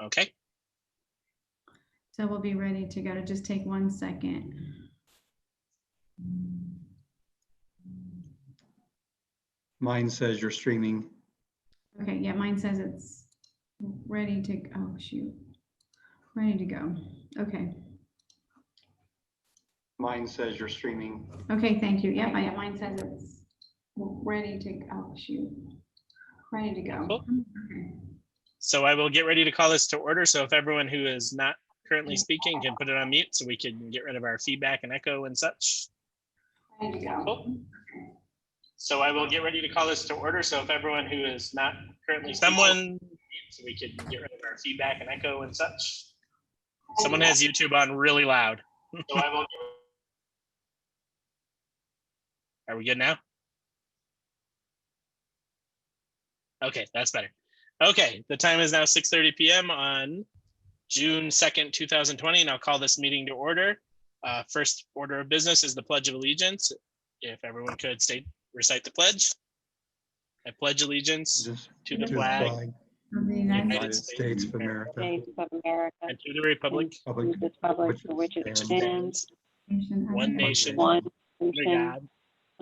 Okay. So we'll be ready to go. To just take 1 second. Mine says you're streaming. Okay, yeah, mine says it's ready to, oh shoot, ready to go. Okay. Mine says you're streaming. Okay, thank you. Yep, mine says it's ready to, oh shoot, ready to go. Cool. Okay. So I will get ready to call this to order. So if everyone who is not currently speaking can put it on mute so we can get rid of our feedback and echo and such. Ready to go. Cool. So I will get ready to call this to order. So if everyone who is not currently speaking, so we can get rid of our feedback and echo and such. Someone has YouTube on really loud. So I will. Are we good now? Okay, that's better. Okay, the time is now 6:30 p.m. on June 2nd, 2020, and I'll call this meeting to order. First order of business is the Pledge of Allegiance. If everyone could recite the pledge. I pledge allegiance to the flag Of the United States of America. and to the republic For which it stands stands, Nation one under nation, one under nation, God,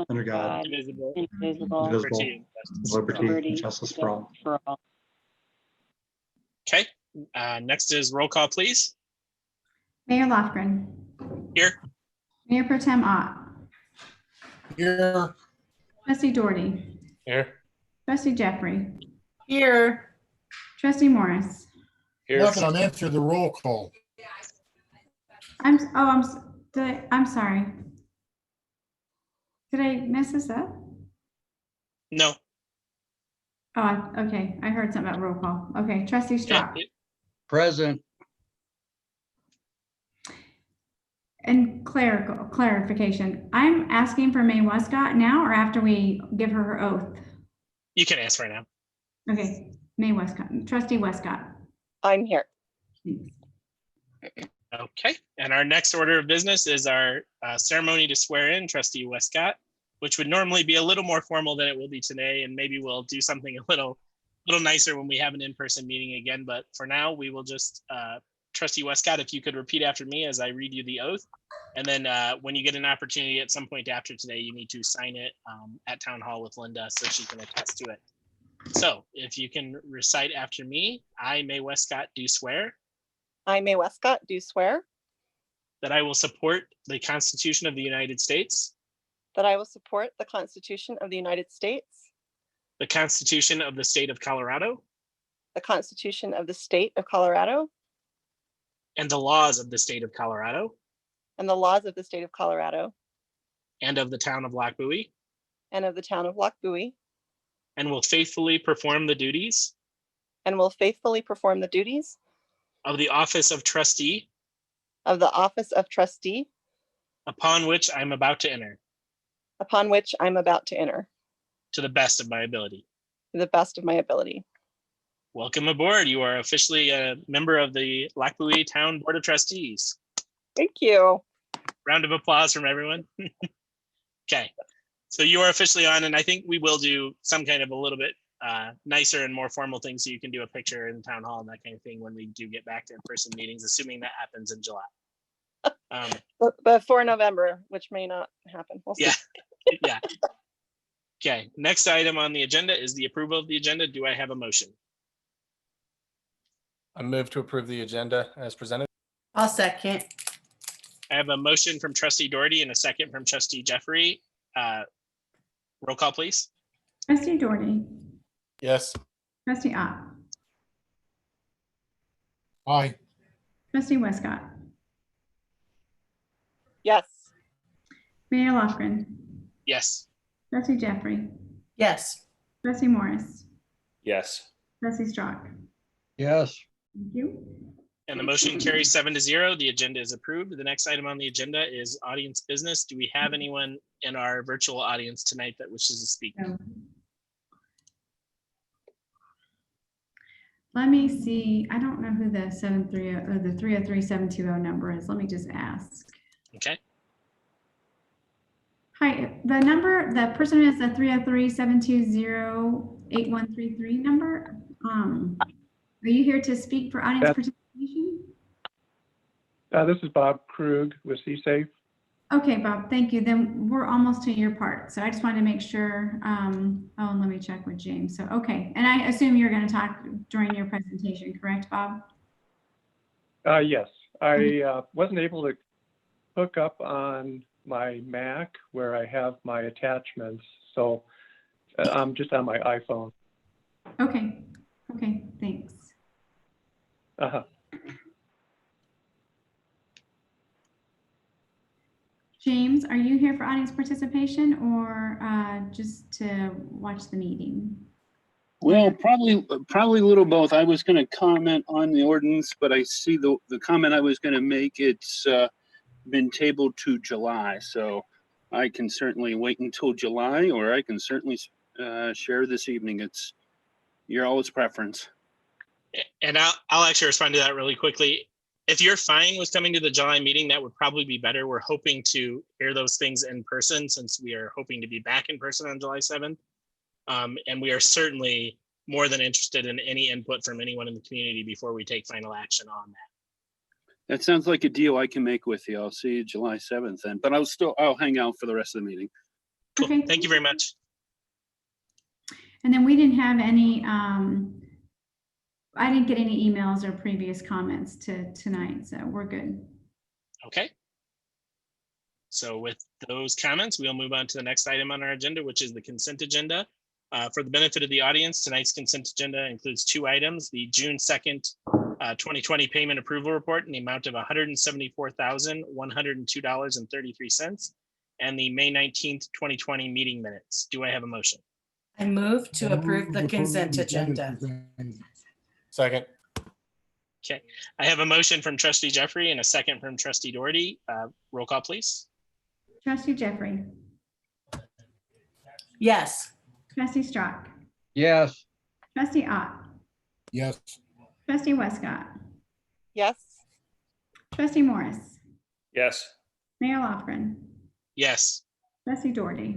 under God, indivisible, indivisible, liberty and justice for all. liberty and justice for all. Okay, next is roll call, please. Mayor Lofgren. Here. Mayor Pro Tem Ott. Here. Trustee Doherty. Here. Trustee Jeffrey. Here. Trustee Morris. Not that I'm answering the roll call. I'm sorry. Did I mess this up? No. Oh, okay. I heard something about roll call. Okay, Trustee Strock. Present. And clarification, I'm asking for Mae Westcott now or after we give her her oath? You can ask right now. Okay, Mae Westcott, Trustee Westcott. I'm here. Thanks. Okay, and our next order of business is our ceremony to swear in Trustee Westcott, which would normally be a little more formal than it will be today, and maybe we'll do something a little nicer when we have an in-person meeting again. But for now, we will just Trustee Westcott, if you could repeat after me as I read you the oath, and then when you get an opportunity at some point after today, you need to sign it at Town Hall with Linda so she can attest to it. So if you can recite after me, I, Mae Westcott, do swear. I, Mae Westcott, do swear That I will support the Constitution of the United States. that I will support the Constitution of the United States, The Constitution of the State of Colorado. the Constitution of the State of Colorado, And the laws of the State of Colorado. and the laws of the State of Colorado, And of the Town of Lochbuie. and of the Town of Lochbuie, And will faithfully perform the duties. and will faithfully perform the duties Of the Office of Trustee. of the Office of Trustee, Upon which I'm about to enter. upon which I'm about to enter, To the best of my ability. to the best of my ability. Welcome aboard. You are officially a member of the Lochbuie Town Board of Trustees. Thank you. Round of applause from everyone. Okay, so you are officially on, and I think we will do some kind of a little bit nicer and more formal thing, so you can do a picture in Town Hall and that kind of thing when we do get back to in-person meetings, assuming that happens in July. Before November, which may not happen. We'll see. Yeah, yeah. Okay, next item on the agenda is the approval of the agenda. Do I have a motion? I move to approve the agenda as presented. I'll second. I have a motion from Trustee Doherty and a second from Trustee Jeffrey. Roll call, please. Trustee Doherty. Yes. Trustee Ott. Aye. Trustee Westcott. Yes. Mayor Lofgren. Yes. Trustee Jeffrey. Yes. Trustee Morris. Yes. Trustee Strock. Yes. Thank you. And the motion carries 7-0. The agenda is approved. The next item on the agenda is audience business. Do we have anyone in our virtual audience tonight that wishes to speak? No. Let me see. I don't know who the 730 or the 303-720 number is. Let me just ask. Okay. Hi, the person who has the 303-720-8133 number. Are you here to speak for audience Yes. participation? This is Bob Krug with CSAFE. Okay, Bob, thank you. Then we're almost to your part. So I just wanted to make sure. Oh, and let me check with James. So, okay. And I assume you're going to talk during your presentation, correct, Bob? Yes, I wasn't able to hook up on my Mac where I have my attachments, so I'm just on my iPhone. Okay. Okay, thanks. Uh-huh. James, are you here for audience participation or just to watch the meeting? Well, probably a little both. I was going to comment on the ordinance, but I see the comment I was going to make, it's been tabled to July. So I can certainly wait until July, or I can certainly share this evening. It's your all's preference. And I'll actually respond to that really quickly. If you're fine with coming to the July meeting, that would probably be better. We're hoping to hear those things in person since we are hoping to be back in person on July 7th. And we are certainly more than interested in any input from anyone in the community before we take final action on that. That sounds like a deal I can make with you. I'll see you July 7th then, but I'll hang out for the rest of the meeting. Cool. Okay. Thank you very much. And then we didn't have any, I didn't get any emails or previous comments to tonight, so we're good. Okay. So with those comments, we'll move on to the next item on our agenda, which is the consent agenda. For the benefit of the audience, tonight's consent agenda includes two items: the June 2nd, 2020 payment approval report in the amount of $174,102.33, and the May 19th, 2020 meeting minutes. Do I have a motion? I move to approve the consent agenda. Second. Okay, I have a motion from Trustee Jeffrey and a second from Trustee Doherty. Roll call, please. Trustee Jeffrey, Yes. Trustee Strock, Yes. Trustee Ott, Yes. Trustee Westcott, Yes. Trustee Morris, Yes. Mayor Lofgren, Yes, Trustee Doherty.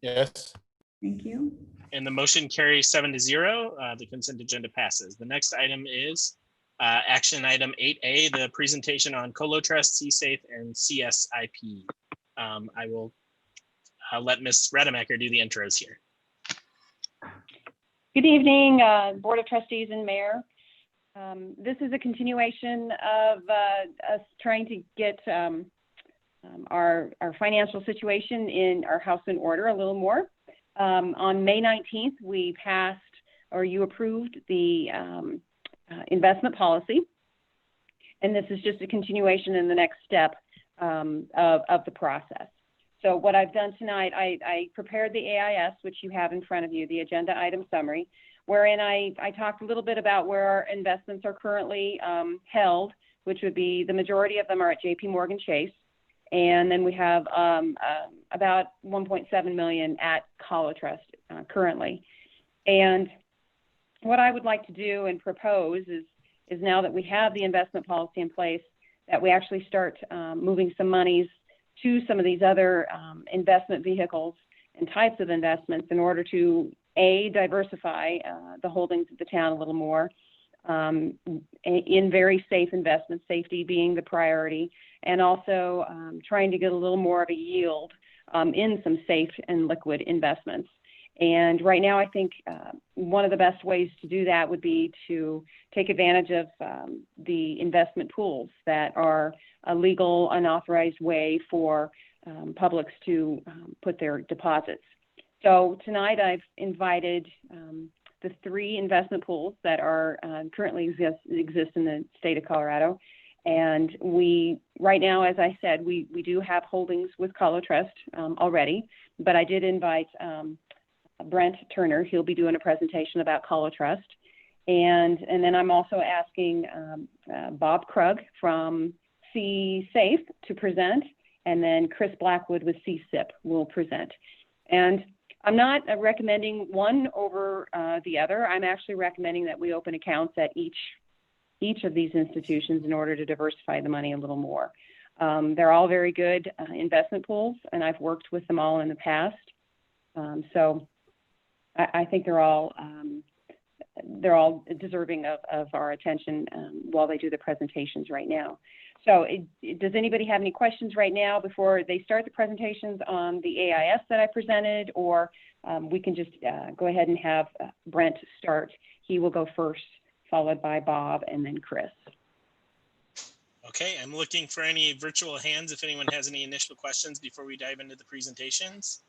Yes. Thank you. and the motion carries 7-0. The consent agenda passes. The next item is action item 8A, the presentation on Colo Trust, CSAFE, and CSIP. I'll let Ms. Rademacher do the intros here. Good evening, Board of Trustees and Mayor. This is a continuation of us trying to get our financial situation in our house in order a little more. On May 19th, we passed, or you approved, the investment policy. And this is just a continuation in the next step of the process. So what I've done tonight, I prepared the AIS, which you have in front of you, the agenda item summary, wherein I talked a little bit about where our investments are currently held, which would be the majority of them are at JP Morgan Chase. And then we have about 1.7 million at Colo Trust currently. And what I would like to do and propose is now that we have the investment policy in place, that we actually start moving some monies to some of these other investment vehicles and types of investments in order to, A, diversify the holdings of the town a little more in very safe investments, safety being the priority, and also trying to get a little more of a yield in some safe and liquid investments. And right now, I think one of the best ways to do that would be to take advantage of the investment pools that are a legal, unauthorized way for publics to put their deposits. So tonight, I've invited the 3 investment pools that are currently exist in the state of Colorado. And we, right now, as I said, we do have holdings with Colo Trust already, but I did invite Brent Turner. He'll be doing a presentation about Colo Trust. And then I'm also asking Bob Krug from CSAFE to present, and then Chris Blackwood with CSIP will present. And I'm not recommending one over the other. I'm actually recommending that we open accounts at each of these institutions in order to diversify the money a little more. They're all very good investment pools, and I've worked with them all in the past. So I think they're all they're all deserving of our attention while they do the presentations right now. So does anybody have any questions right now before they start the presentations on the AIS that I presented, or we can just go ahead and have Brent start. He will go first, followed by Bob and then Chris. Okay, I'm looking for any virtual hands if anyone has any initial questions before we dive into the presentations.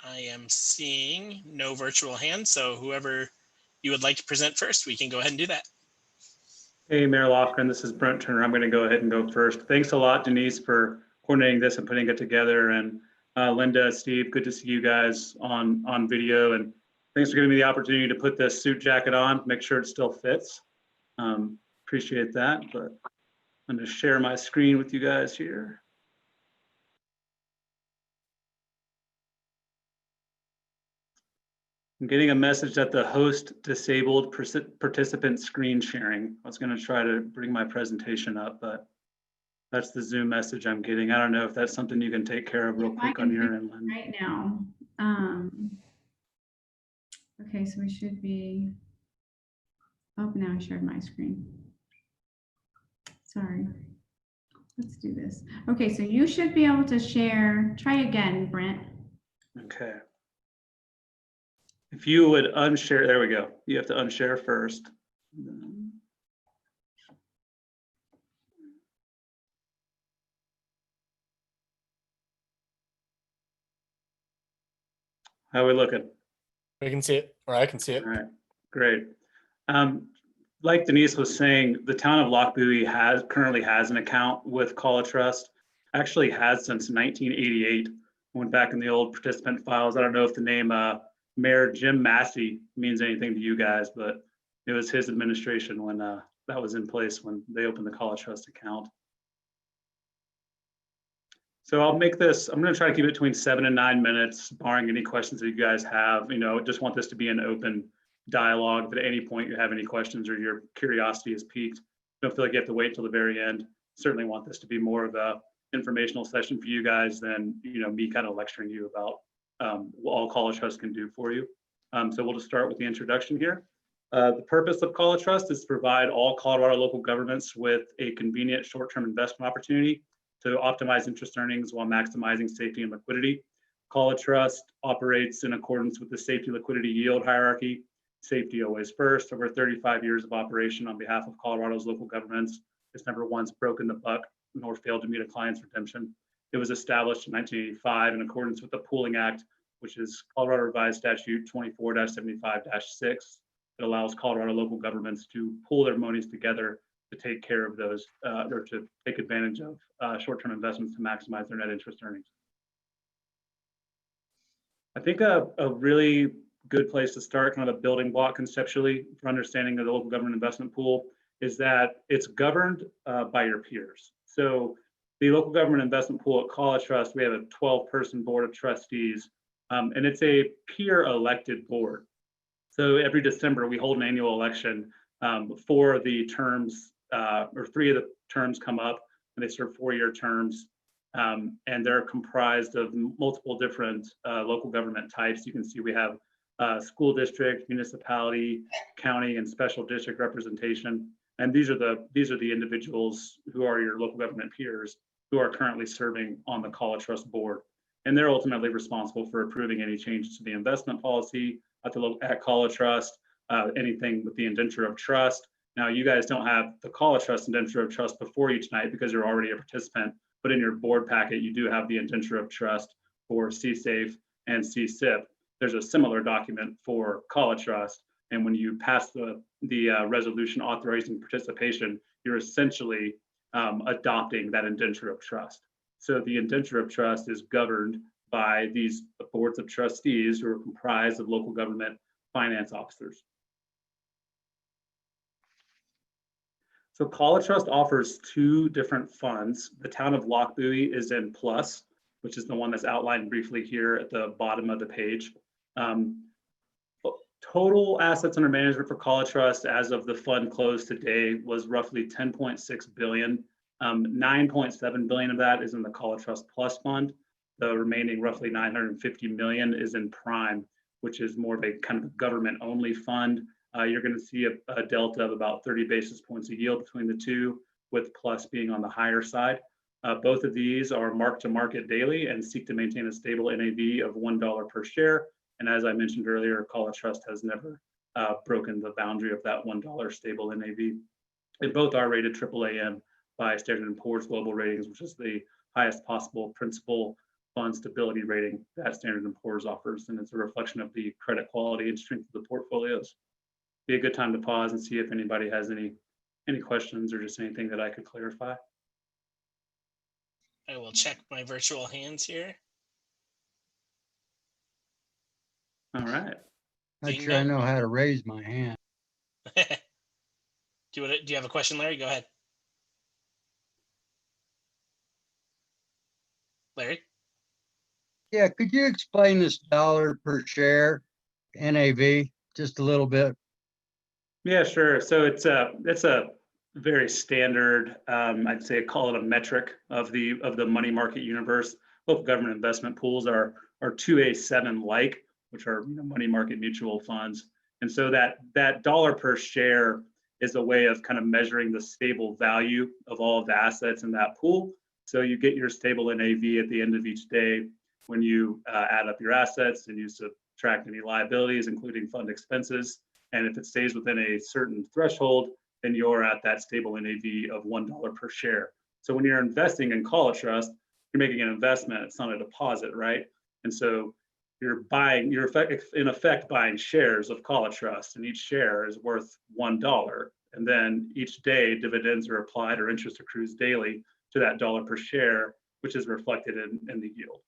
I am seeing no virtual hands, so whoever you would like to present first, we can go ahead and do that. Hey, Mayor Lofgren, this is Brent Turner. I'm going to go ahead and go first. Thanks a lot, Denise, for coordinating this and putting it together. And Linda, Steve, good to see you guys on video. And thanks for giving me the opportunity to put this suit jacket on, make sure it still fits. Appreciate that, but I'm going to share my screen with you guys here. I'm getting a message that the host disabled participant screen sharing. I was going to try to bring my presentation up, but that's the Zoom message I'm getting. I don't know if that's something you can take care of real quick on your end, Lynn. Right now. Okay, so we should be, oh, now I shared my screen. Sorry. Let's do this. Okay, so you should be able to share. Try again, Brent. Okay. If you would unshare, there we go. You have to unshare first. How are we looking? We can see it, or I can see it. All right, great. Like Denise was saying, the town of Lochbuie currently has an account with Call Trust. Actually has since 1988. Went back in the old participant files. I don't know if the name Mayor Jim Massey means anything to you guys, but it was his administration when that was in place when they opened the Call Trust account. So I'll make this, I'm going to try to keep it between 7 and 9 minutes, barring any questions that you guys have. You know, just want this to be an open dialogue. If at any point you have any questions or your curiosity is piqued, don't feel like you have to wait till the very end. Certainly want this to be more of a informational session for you guys than, you know, me kind of lecturing you about what all Call Trust can do for you. So we'll just start with the introduction here. The purpose of Call Trust is to provide all Colorado local governments with a convenient short-term investment opportunity to optimize interest earnings while maximizing safety and liquidity. Call Trust operates in accordance with the safety liquidity yield hierarchy. Safety always first. Over 35 years of operation on behalf of Colorado's local governments, it's never once broken the buck nor failed to meet a client's redemption. It was established in 1985 in accordance with the Pooling Act, which is Colorado Revised Statute 24-75-6. It allows Colorado local governments to pool their monies together to take care of those, or to take advantage of short-term investments to maximize their net interest earnings. I think a really good place to start, kind of a building block conceptually for understanding of the local government investment pool, is that it's governed by your peers. So the local government investment pool at Call Trust, we have a 12-person board of trustees, and it's a peer elected board. So every December we hold an annual election for the terms, or 3 of the terms come up, and they serve 4-year terms. And they're comprised of multiple different local government types. You can see we have school district, municipality, county, and special district representation. And these are the individuals who are your local government peers who are currently serving on the Call Trust board. And they're ultimately responsible for approving any changes to the investment policy at Call Trust, anything with the indenture of trust. Now, you guys don't have the Call Trust indenture of trust before you tonight because you're already a participant, but in your board packet, you do have the indenture of trust for CSAFE and CSIP. There's a similar document for Call Trust, and when you pass the resolution authorizing participation, you're essentially adopting that indenture of trust. So the indenture of trust is governed by these boards of trustees who are comprised of local government finance officers. So Call Trust offers 2 different funds. The town of Lochbuie is in Plus, which is the one that's outlined briefly here at the bottom of the page. Total assets under management for Call Trust as of the fund close today was roughly 10.6 billion. 9.7 billion of that is in the Call Trust Plus fund. The remaining roughly 950 million is in Prime, which is more of a kind of government-only fund, you're going to see a delta of about 30 basis points of yield between the two, with Plus being on the higher side. Both of these are mark to market daily and seek to maintain a stable NAV of $1 per share. And as I mentioned earlier, College Trust has never broken the boundary of that $1 stable NAV. And both are rated AAA by Standard & Poor's Global Ratings, which is the highest possible principal fund stability rating that Standard & Poor's offers. And it's a reflection of the credit quality and strength of the portfolios. Be a good time to pause and see if anybody has any questions or just anything that I could clarify. I will check my virtual hands here. All right. Not Seeing sure I none. know how to raise my hand. Do you have a question, Larry? Go ahead. Larry? Yeah, could you explain this dollar per share NAV just a little bit? Yeah, sure. So it's a very standard, I'd say call it a metric of the money market universe. Local government investment pools are 2A7 like, which are money market mutual funds. And so that dollar per share is a way of kind of measuring the stable value of all of the assets in that pool. So you get your stable NAV at the end of each day when you add up your assets and you subtract any liabilities, including fund expenses. And if it stays within a certain threshold, then you're at that stable NAV of $1 per share. So when you're investing in College Trust, you're making an investment, it's not a deposit, right? And so you're in effect buying shares of College Trust, and each share is worth $1. And then each day dividends are applied or interest accrues daily to that dollar per share, which is reflected in the yield.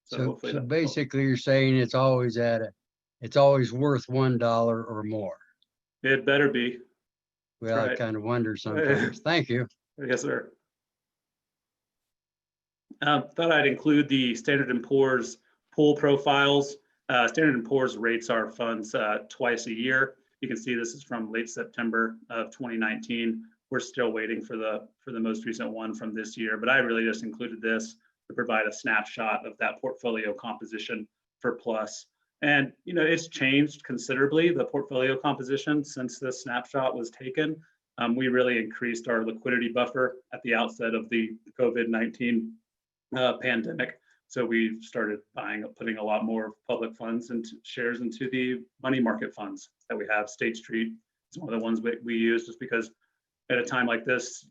So basically you're saying it's always worth $1 or more. It better be. Well, right. I kind of wonder sometimes. Thank you. Yes, sir. Thought I'd include the Standard & Poor's pool profiles. Standard & Poor's rates our funds twice a year. You can see this is from late September of 2019. We're still waiting for the most recent one from this year, but I really just included this to provide a snapshot of that portfolio composition for Plus. And it's changed considerably, the portfolio composition, since this snapshot was taken. We really increased our liquidity buffer at the outset of the COVID-19 pandemic. So we started putting a lot more public funds and shares into the money market funds that we have. State Street is one of the ones we use just because at a time like this,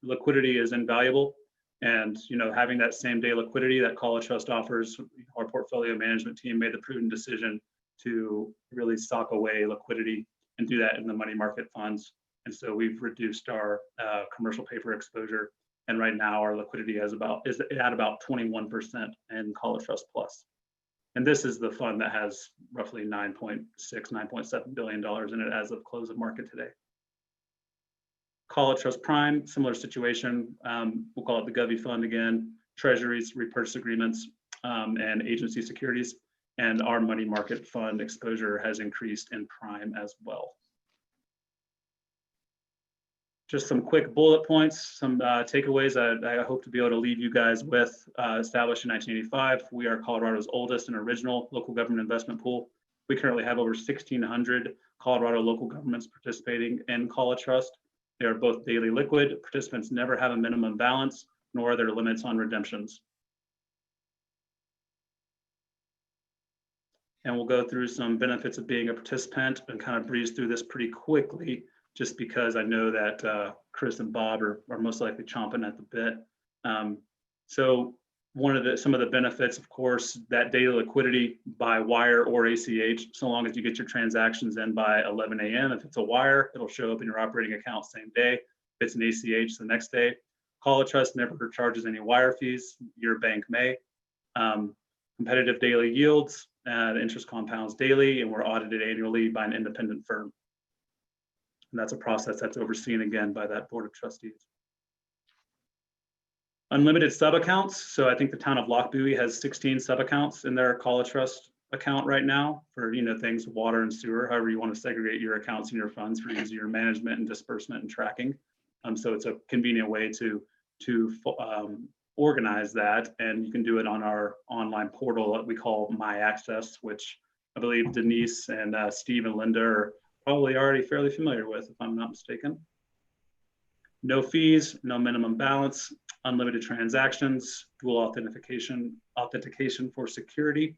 liquidity is invaluable. And having that same day liquidity that College Trust offers, our portfolio management team made the prudent decision to really sock away liquidity and do that in the money market funds. And so we've reduced our commercial paper exposure. And right now our liquidity is at about 21% in College Trust Plus. And this is the fund that has roughly $9.7 billion in it as of close of market today. College Trust Prime, similar situation. We'll call it the Govy Fund again, treasuries, repurchase agreements, and agency securities. And our money market fund exposure has increased in Prime as well. Just some quick bullet points, some takeaways I hope to be able to leave you guys with. Established in 1985, we are Colorado's oldest and original local government investment pool. We currently have over 1,600 Colorado local governments participating in College Trust. They are both daily liquid. Participants never have a minimum balance, nor are there limits on redemptions. And we'll go through some benefits of being a participant and kind of breeze through this pretty quickly, just because I know that Chris and Bob are most likely chomping at the bit. So some of the benefits, of course, that daily liquidity by wire or ACH, so long as you get your transactions in by 11 a.m. If it's a wire, it'll show up in your operating account same day. If it's an ACH, the next day. College Trust never charges any wire fees. Your bank may. Competitive daily yields, interest compounds daily, and we're audited annually by an independent firm. And that's a process that's overseen again by that board of trustees. Unlimited sub accounts. So I think the town of Lochbuie has 16 sub accounts in their College Trust account right now for things water and sewer, however you want to segregate your accounts and your funds for easier management and disbursement and tracking. So it's a convenient way to organize that, and you can do it on our online portal that we call My Access, which I believe Denise and Steve and Linda are probably already fairly familiar with, if I'm not mistaken. No fees, no minimum balance, unlimited transactions, dual authentication for security.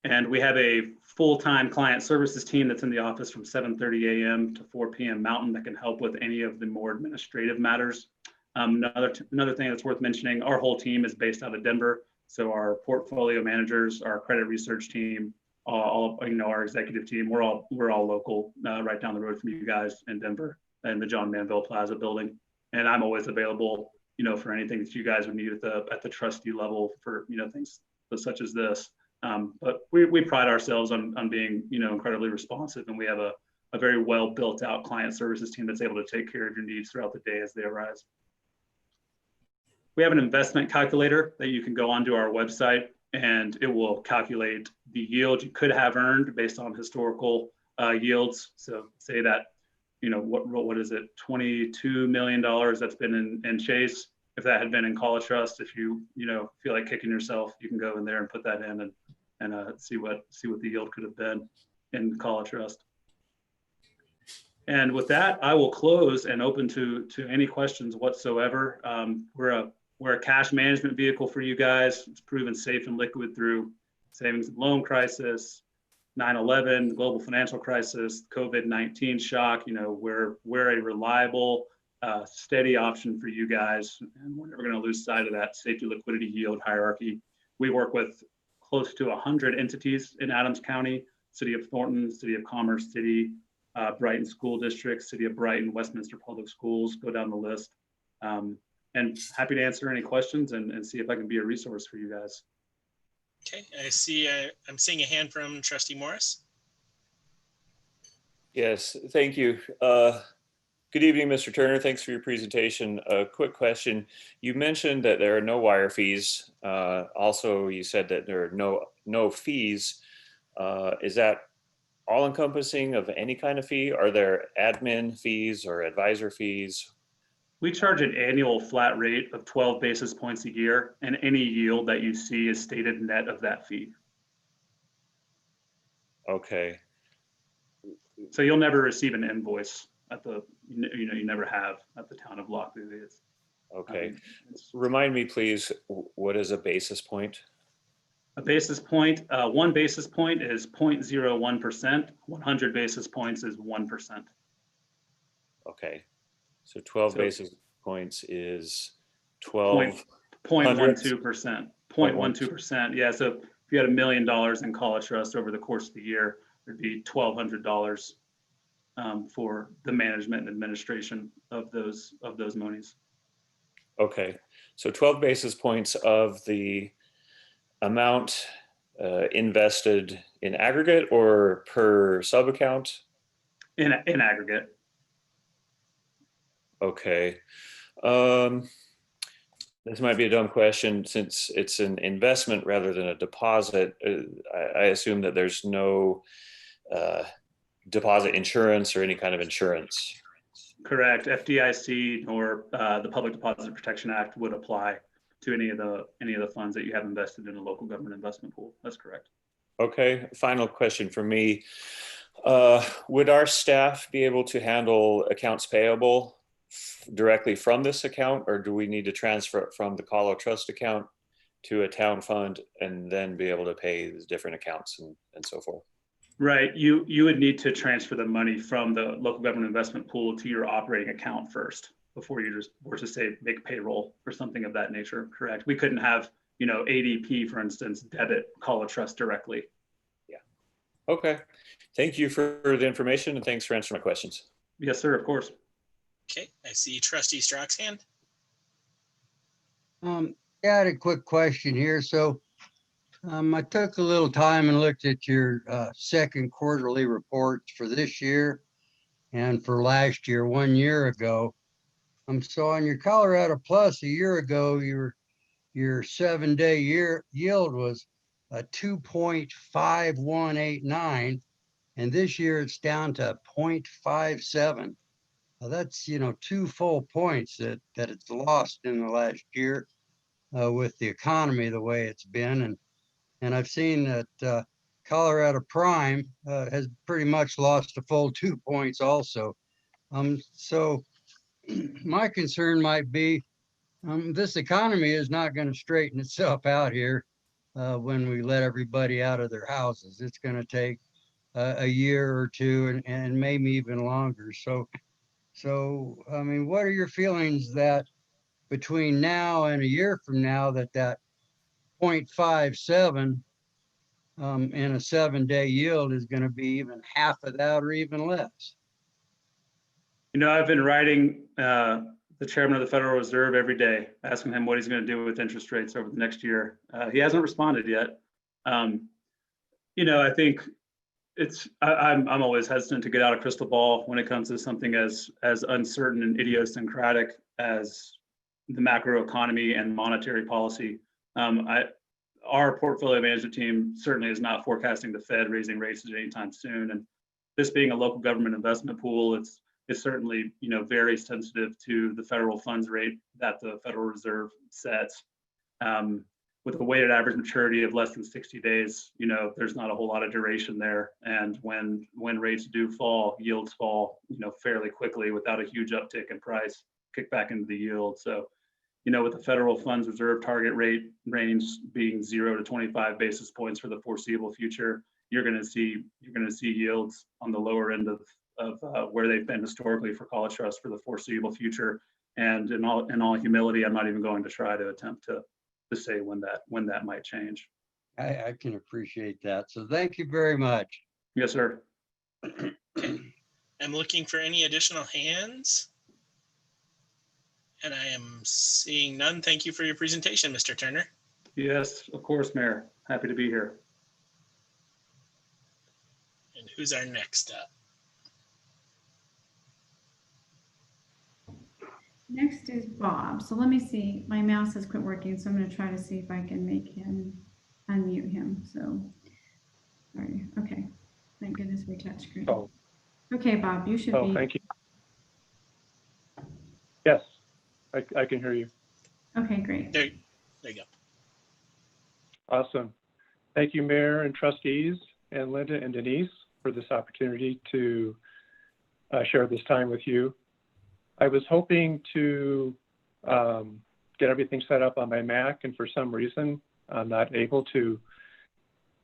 And we have a full-time client services team that's in the office from 7:30 a.m. to 4 p.m. Mountain that can help with any of the more administrative matters. Another thing that's worth mentioning, our whole team is based out of Denver. So our portfolio managers, our credit research team, all our executive team, we're all local, right down the road from you guys in Denver in the John Manville Plaza building. And I'm always available, for anything that you guys would need at the trustee level for, things such as this. But we pride ourselves on being, incredibly responsive, and we have a very well built out client services team that's able to take care of your needs throughout the day as they arise. We have an investment calculator that you can go onto our website, and it will calculate the yield you could have earned based on historical yields. So say that, what is it, $22 million that's been in Chase. If that had been in Call Trust, if you feel like kicking yourself, you can go in there and put that in and see what the yield could have been in Call Trust. And with that, I will close and open to any questions whatsoever. We're a cash management vehicle for you guys. It's proven safe and liquid through savings and loan crisis, 9/11, global financial crisis, COVID-19 shock. We're a reliable, steady option for you guys, and we're never going to lose sight of that safety, liquidity, yield hierarchy. We work with close to 100 entities in Adams County, City of Thornton, City of Commerce City, Brighton School District, City of Brighton, Westminster Public Schools, go down the list. And happy to answer any questions and see if I can be a resource for you guys. Okay, I'm seeing a hand from Trustee Morris. Yes, thank you. Good evening, Mr. Turner. Thanks for your presentation. A quick question. You mentioned that there are no wire fees. Also, you said that there are no fees. Is that all encompassing of any kind of fee? Are there admin fees or advisor fees? We charge an annual flat rate of 12 basis points a year, and any yield that you see is stated net of that fee. Okay. So you'll never receive an invoice at you never have at the town of Lockview. Okay. Remind me, please, what is a basis point? A basis point, 1 basis point is 0.01%. 100 basis points is 1%. Okay. So 12 basis points is 12. 0.12%. 0.12%. Yeah. So if you had $1 million in Call Trust over the course of the year, it'd be $1,200 for the management and administration of those monies. Okay. So 12 basis points of the amount invested in aggregate or per sub account? In aggregate. Okay. This might be a dumb question since it's an investment rather than a deposit. I assume that there's no deposit insurance or any kind of insurance. Correct. FDIC or the Public Deposit Protection Act would apply to any of the funds that you have invested in a local government investment pool. That's correct. Okay. Final question for me. Would our staff be able to handle accounts payable directly from this account, or do we need to transfer it from the Call Trust account to a town fund and then be able to pay the different accounts and so forth? Right. You would need to transfer the money from the local government investment pool to your operating account first before you just were to say make payroll or something of that nature. Correct. We couldn't have, ADP, for instance, debit Call Trust directly. Yeah. Okay. Thank you for the information and thanks for answering my questions. Yes, sir. Of course. Okay. I see Trustee Strock's hand. Yeah, I had a quick question here. So I took a little time and looked at your second quarterly reports for this year and for last year, 1 year ago. So on your Colorado Plus a year ago, your 7-day yield was 2.5189, and this year it's down to 0.57. Now that's 2 full points that it's lost in the last year with the economy the way it's been, And I've seen that Colorado Prime has pretty much lost a full 2 points also. So my concern might be this economy is not going to straighten itself out here when we let everybody out of their houses. It's going to take a year or two and maybe even longer. So, I mean, what are your feelings that between now and a year from now that 0.57 in a 7-day yield is going to be even half of that or even less? You know, I've been writing the chairman of the Federal Reserve every day, asking him what he's going to do with interest rates over the next year. He hasn't responded yet. You know, I think I'm always hesitant to get out a crystal ball when it comes to something as uncertain and idiosyncratic as the macro economy and monetary policy. Our portfolio management team certainly is not forecasting the Fed raising rates at any time soon. And this being a local government investment pool, it's certainly, you know, very sensitive to the federal funds rate that the Federal Reserve sets. With a weighted average maturity of less than 60 days, you know, there's not a whole lot of duration there. And when rates do fall, yields fall, you know, fairly quickly without a huge uptick in price, kick back into the yield. So, you know, with the Federal Funds Reserve target rate range being 0 to 25 basis points for the foreseeable future, you're going to see yields on the lower end of where they've been historically for college trusts for the foreseeable future. And in all humility, I'm not even going to try to attempt to say when that might change. I can appreciate that. So thank you very much. Yes, sir. I'm looking for any additional hands. And I am seeing none. Thank you for your presentation, Mr. Turner. Yes, of course, Mayor. Happy to be here. And who's our next up? Next is Bob. So let me see. My mouse has quit working, so I'm going to try to see if I can make him unmute him. So, sorry. Okay. Thank goodness for touchscreen. Oh. Okay, Bob, you should be. Oh, thank you. Yes, I can hear you. Okay, great. There you go. Awesome. Thank you, Mayor and trustees, and Linda and Denise for this opportunity to share this time with you. I was hoping to get everything set up on my Mac, and for some reason, I'm not able to.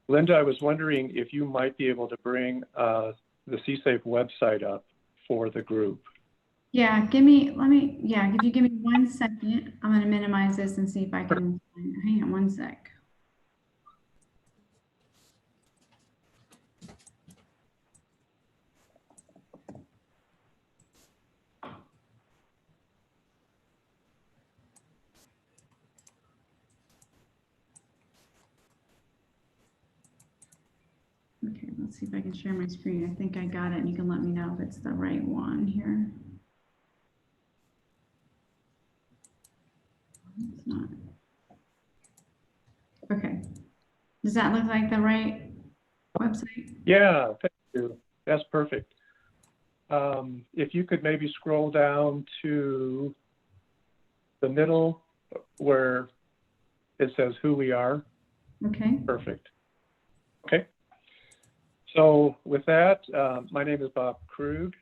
Linda, I was wondering if you might be able to bring the CSAFE website up for the group. Yeah, if you give me 1 second, I'm going to minimize this and see if I can, hang on 1 sec. Okay, let's see if I can share my screen. I think I got it, and you can let me know if it's the right one here. It's not. Okay. Does that look like the right website? Yeah, thank you. That's perfect. If you could maybe scroll down to the middle where it says who we are. Okay. Perfect. Okay. So with that, my name is Bob Krug,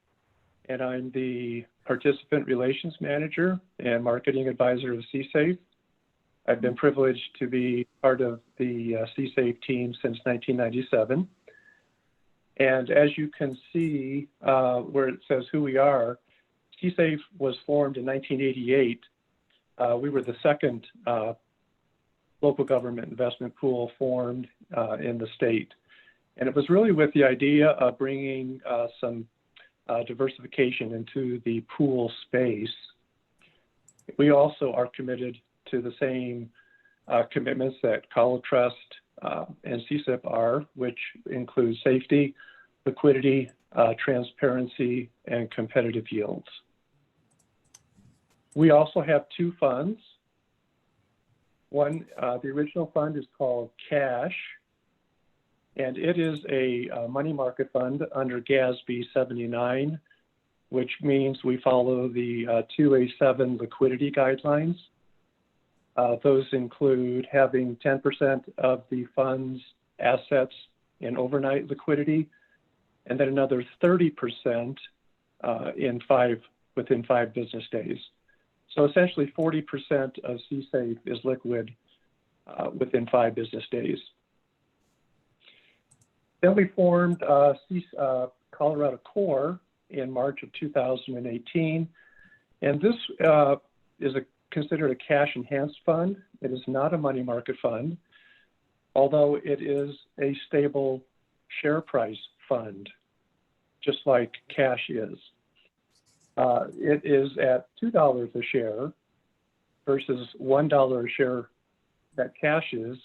and I'm the Participant Relations Manager and Marketing Advisor of CSAFE. I've been privileged to be part of the CSAFE team since 1997. And as you can see where it says who we are, CSAFE was formed in 1988. We were the second local government investment pool formed in the state. And it was really with the idea of bringing some diversification into the pool space. We also are committed to the same commitments that Colo Trust and CSIP are, which include safety, liquidity, transparency, and competitive yields. We also have 2 funds. One, the original fund is called Cash, and it is a money market fund under GASB 79, which means we follow the 2A7 liquidity guidelines. Those include having 10% of the fund's assets in overnight liquidity, and then another 30% within 5 business days. So essentially 40% of CSAFE is liquid within 5 business days. Then we formed Colorado Core in March of 2018. And this is considered a cash enhanced fund. It is not a money market fund, although it is a stable share price fund, just like cash is. It is at $2 a share versus $1 a share that cash is.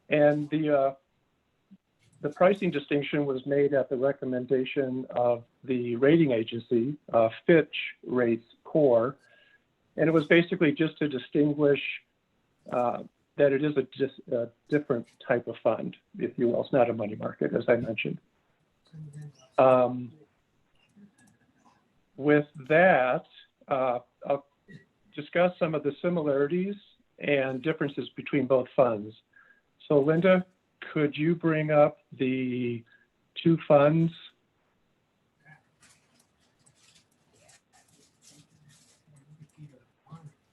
And the pricing distinction was made at the recommendation of the rating agency, Fitch rates Core. And it was basically just to distinguish that it is a different type of fund, if you will. It's not a money market, as I mentioned. With that, I'll discuss some of the similarities and differences between both funds. So Linda, could you bring up the 2 funds?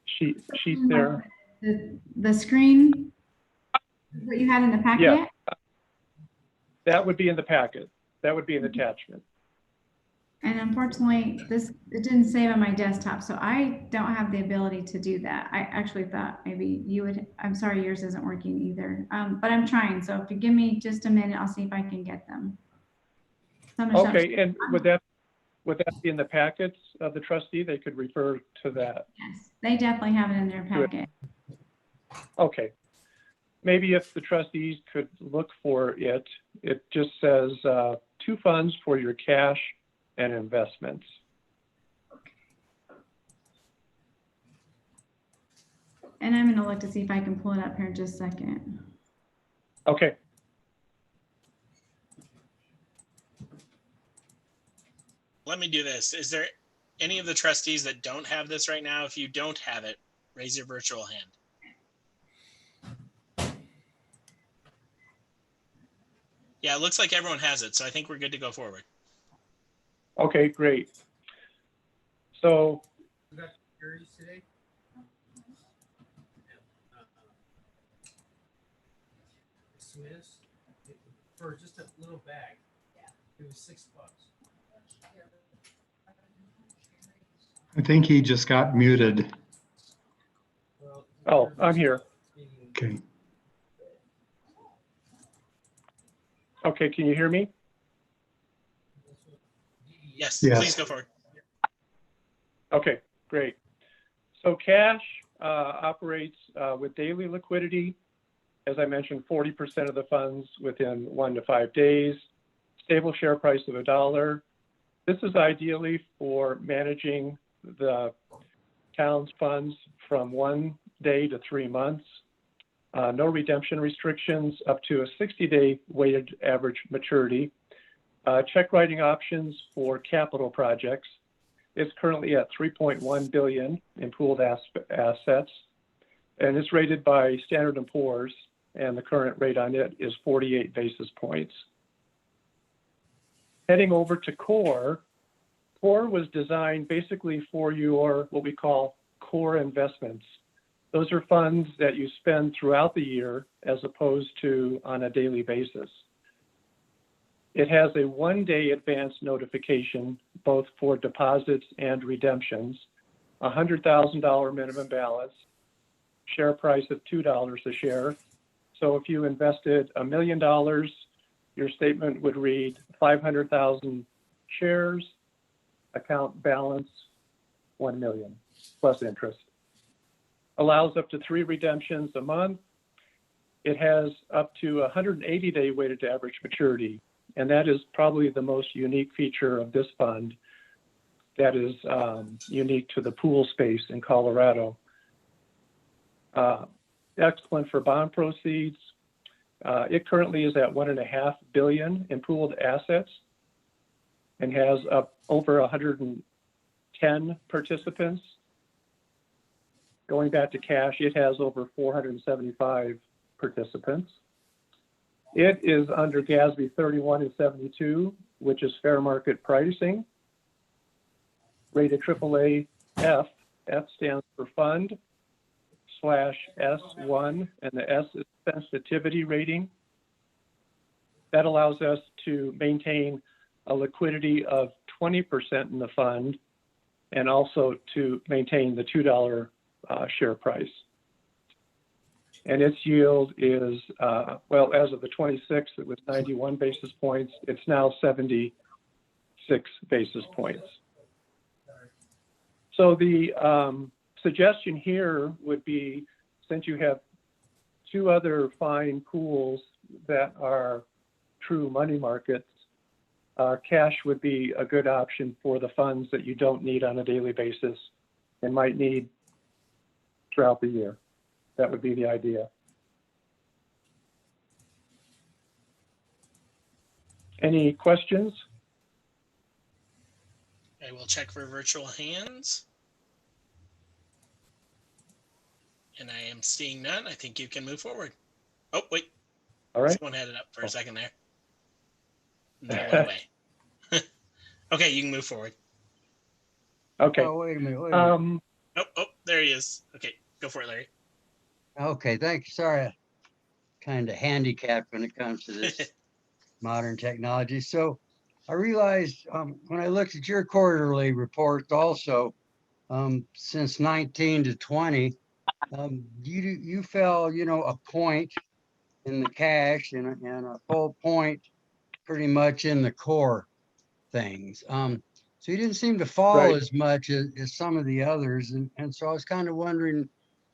Sheet there. The screen, what you had in the packet? Yeah, that would be in the packet. That would be an attachment. And unfortunately, it didn't save on my desktop, so I don't have the ability to do that. I actually thought maybe you would. I'm sorry, yours isn't working either, but I'm trying. So if you give me just a minute, I'll see if I can get them. Okay, and would that be in the packets of the trustee? They could refer to that. Yes, they definitely have it in their packet. Okay. Maybe if the trustees could look for it, it just says 2 funds for your cash and investments. And I'm going to look to see if I can pull it up here in just a second. Okay. Let me do this. Is there any of the trustees that don't have this right now? If you don't have it, raise your virtual hand. Yeah, it looks like everyone has it, so I think we're good to go forward. Okay, great. So today? For just a little bag. It was $6. I think he just got muted. Oh, I'm here. Okay. Okay, can you hear me? Yes, Yes. Please go forward. Okay, great. So cash operates with daily liquidity. As I mentioned, 40% of the funds within 1 to 5 days, stable share price of $1. This is ideally for managing the town's funds from 1 day to 3 months. No redemption restrictions up to a 60-day weighted average maturity. Check writing options for capital projects. It's currently at $3.1 billion in pooled assets, and it's rated by Standard & Poor's, and the current rate on it is 48 basis points. Heading over to Core. Core was designed basically for your, what we call core investments. Those are funds that you spend throughout the year as opposed to on a daily basis. It has a 1-day advance notification, both for deposits and redemptions, $100,000 minimum balance, share price of $2 a share. So if you invested $1 million, your statement would read 500,000 shares, account balance 1 million plus interest. Allows up to 3 redemptions a month. It has up to 180-day weighted average maturity, and that is probably the most unique feature of this fund that is unique to the pool space in Colorado. Excellent for bond proceeds. It currently is at $1.5 billion in pooled assets and has over 110 participants. Going back to cash, it has over 475 participants. It is under GASB 31 and 72, which is fair market pricing. Rated AAA F. F stands for fund /S1, and the S is sensitivity rating. That allows us to maintain a liquidity of 20% in the fund and also to maintain the $2 share price. And its yield is, well, as of the 26th, it was 91 basis points. It's now 76 basis points. So the suggestion here would be, since you have two other fine pools that are true money markets, cash would be a good option for the funds that you don't need on a daily basis and might need throughout the year. That would be the idea. Any questions? I will check for virtual hands. And I am seeing none. I think you can move forward. Oh, wait. All right. Someone had it up for a second there. And then it went away. Okay, you can move forward. Okay. Oh, wait a minute. Wait a minute. Oh, there he is. Okay, go for it, Larry. Okay, thank you. Sorry, I'm kind of handicapped when it comes to this modern technology. So I realized when I looked at your quarterly reports also, since 19 to 20, you fell, you know, a point in the cash and a full point pretty much in the core things. So you didn't seem to fall as much as some of the others. And so I was kind of wondering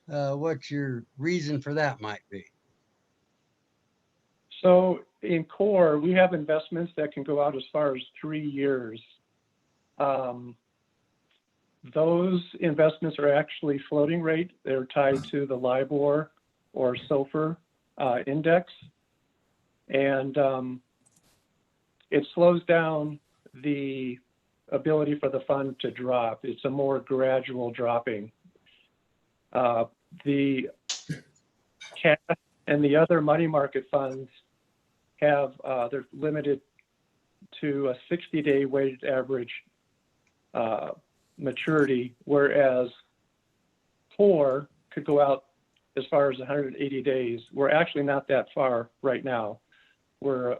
what your reason for that might be. So in core, we have investments that can go out as far as 3 years. Those investments are actually floating rate. They're tied to the LIBOR or SOFR index. And it slows down the ability for the fund to drop. It's a more gradual dropping. The cash and the other money market funds have, they're limited to a 60-day weighted average maturity, whereas core could go out as far as 180 days. We're actually not that far right now. We're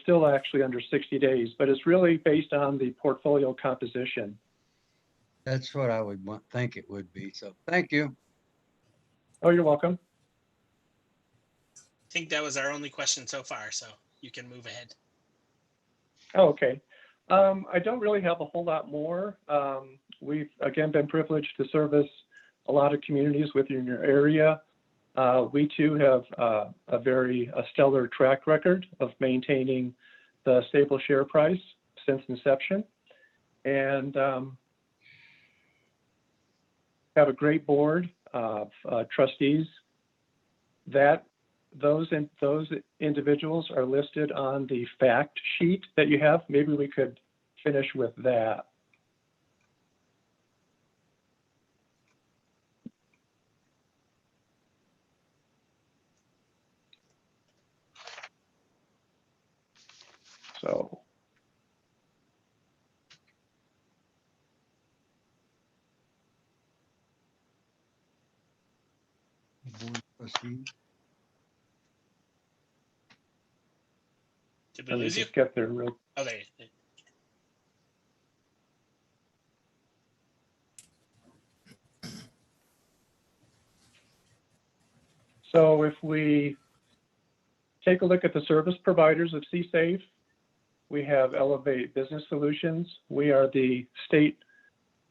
still actually under 60 days, but it's really based on the portfolio composition. That's what I would think it would be. So thank you. Oh, you're welcome. I think that was our only question so far, so you can move ahead. Oh, okay. I don't really have a whole lot more. We've, again, been privileged to service a lot of communities within your area. We too have a very stellar track record of maintaining the stable share price since inception, and have a great board of trustees. Those individuals are listed on the fact sheet that you have. Maybe we could finish with that. So. Board trustee. Did we Let me lose you? just get there real. Oh, there you go. So if we take a look at the service providers of CSAFE, we have Elevate Business Solutions. We are the state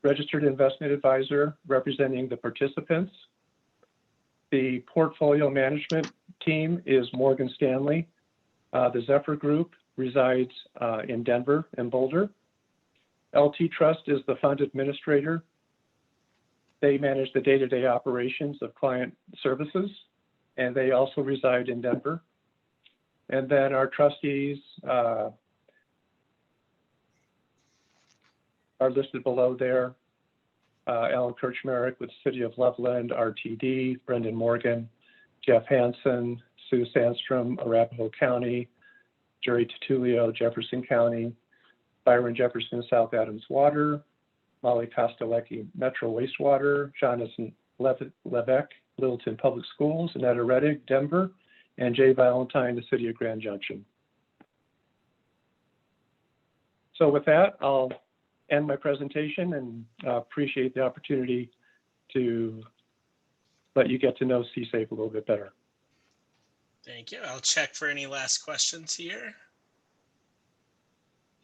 registered investment advisor representing the participants. The portfolio management team is Morgan Stanley. The Zephyr Group resides in Denver and Boulder. LT Trust is the fund administrator. They manage the day-to-day operations of client services, and they also reside in Denver. And then our trustees are listed below there. Alan Kirchmerrick with City of Loveland, RTD, Brendan Morgan, Jeff Hansen, Sue Sandstrom, Arapahoe County, Jerry Tutulio, Jefferson County, Byron Jefferson, South Adams Water, Molly Kostelecki, Metro Wastewater, Jonathan Levesque, Littleton Public Schools, Annetta Reddick, Denver, and Jay Valentine, the City of Grand Junction. So with that, I'll end my presentation and appreciate the opportunity to let you get to know CSAFE a little bit better. Thank you. I'll check for any last questions here.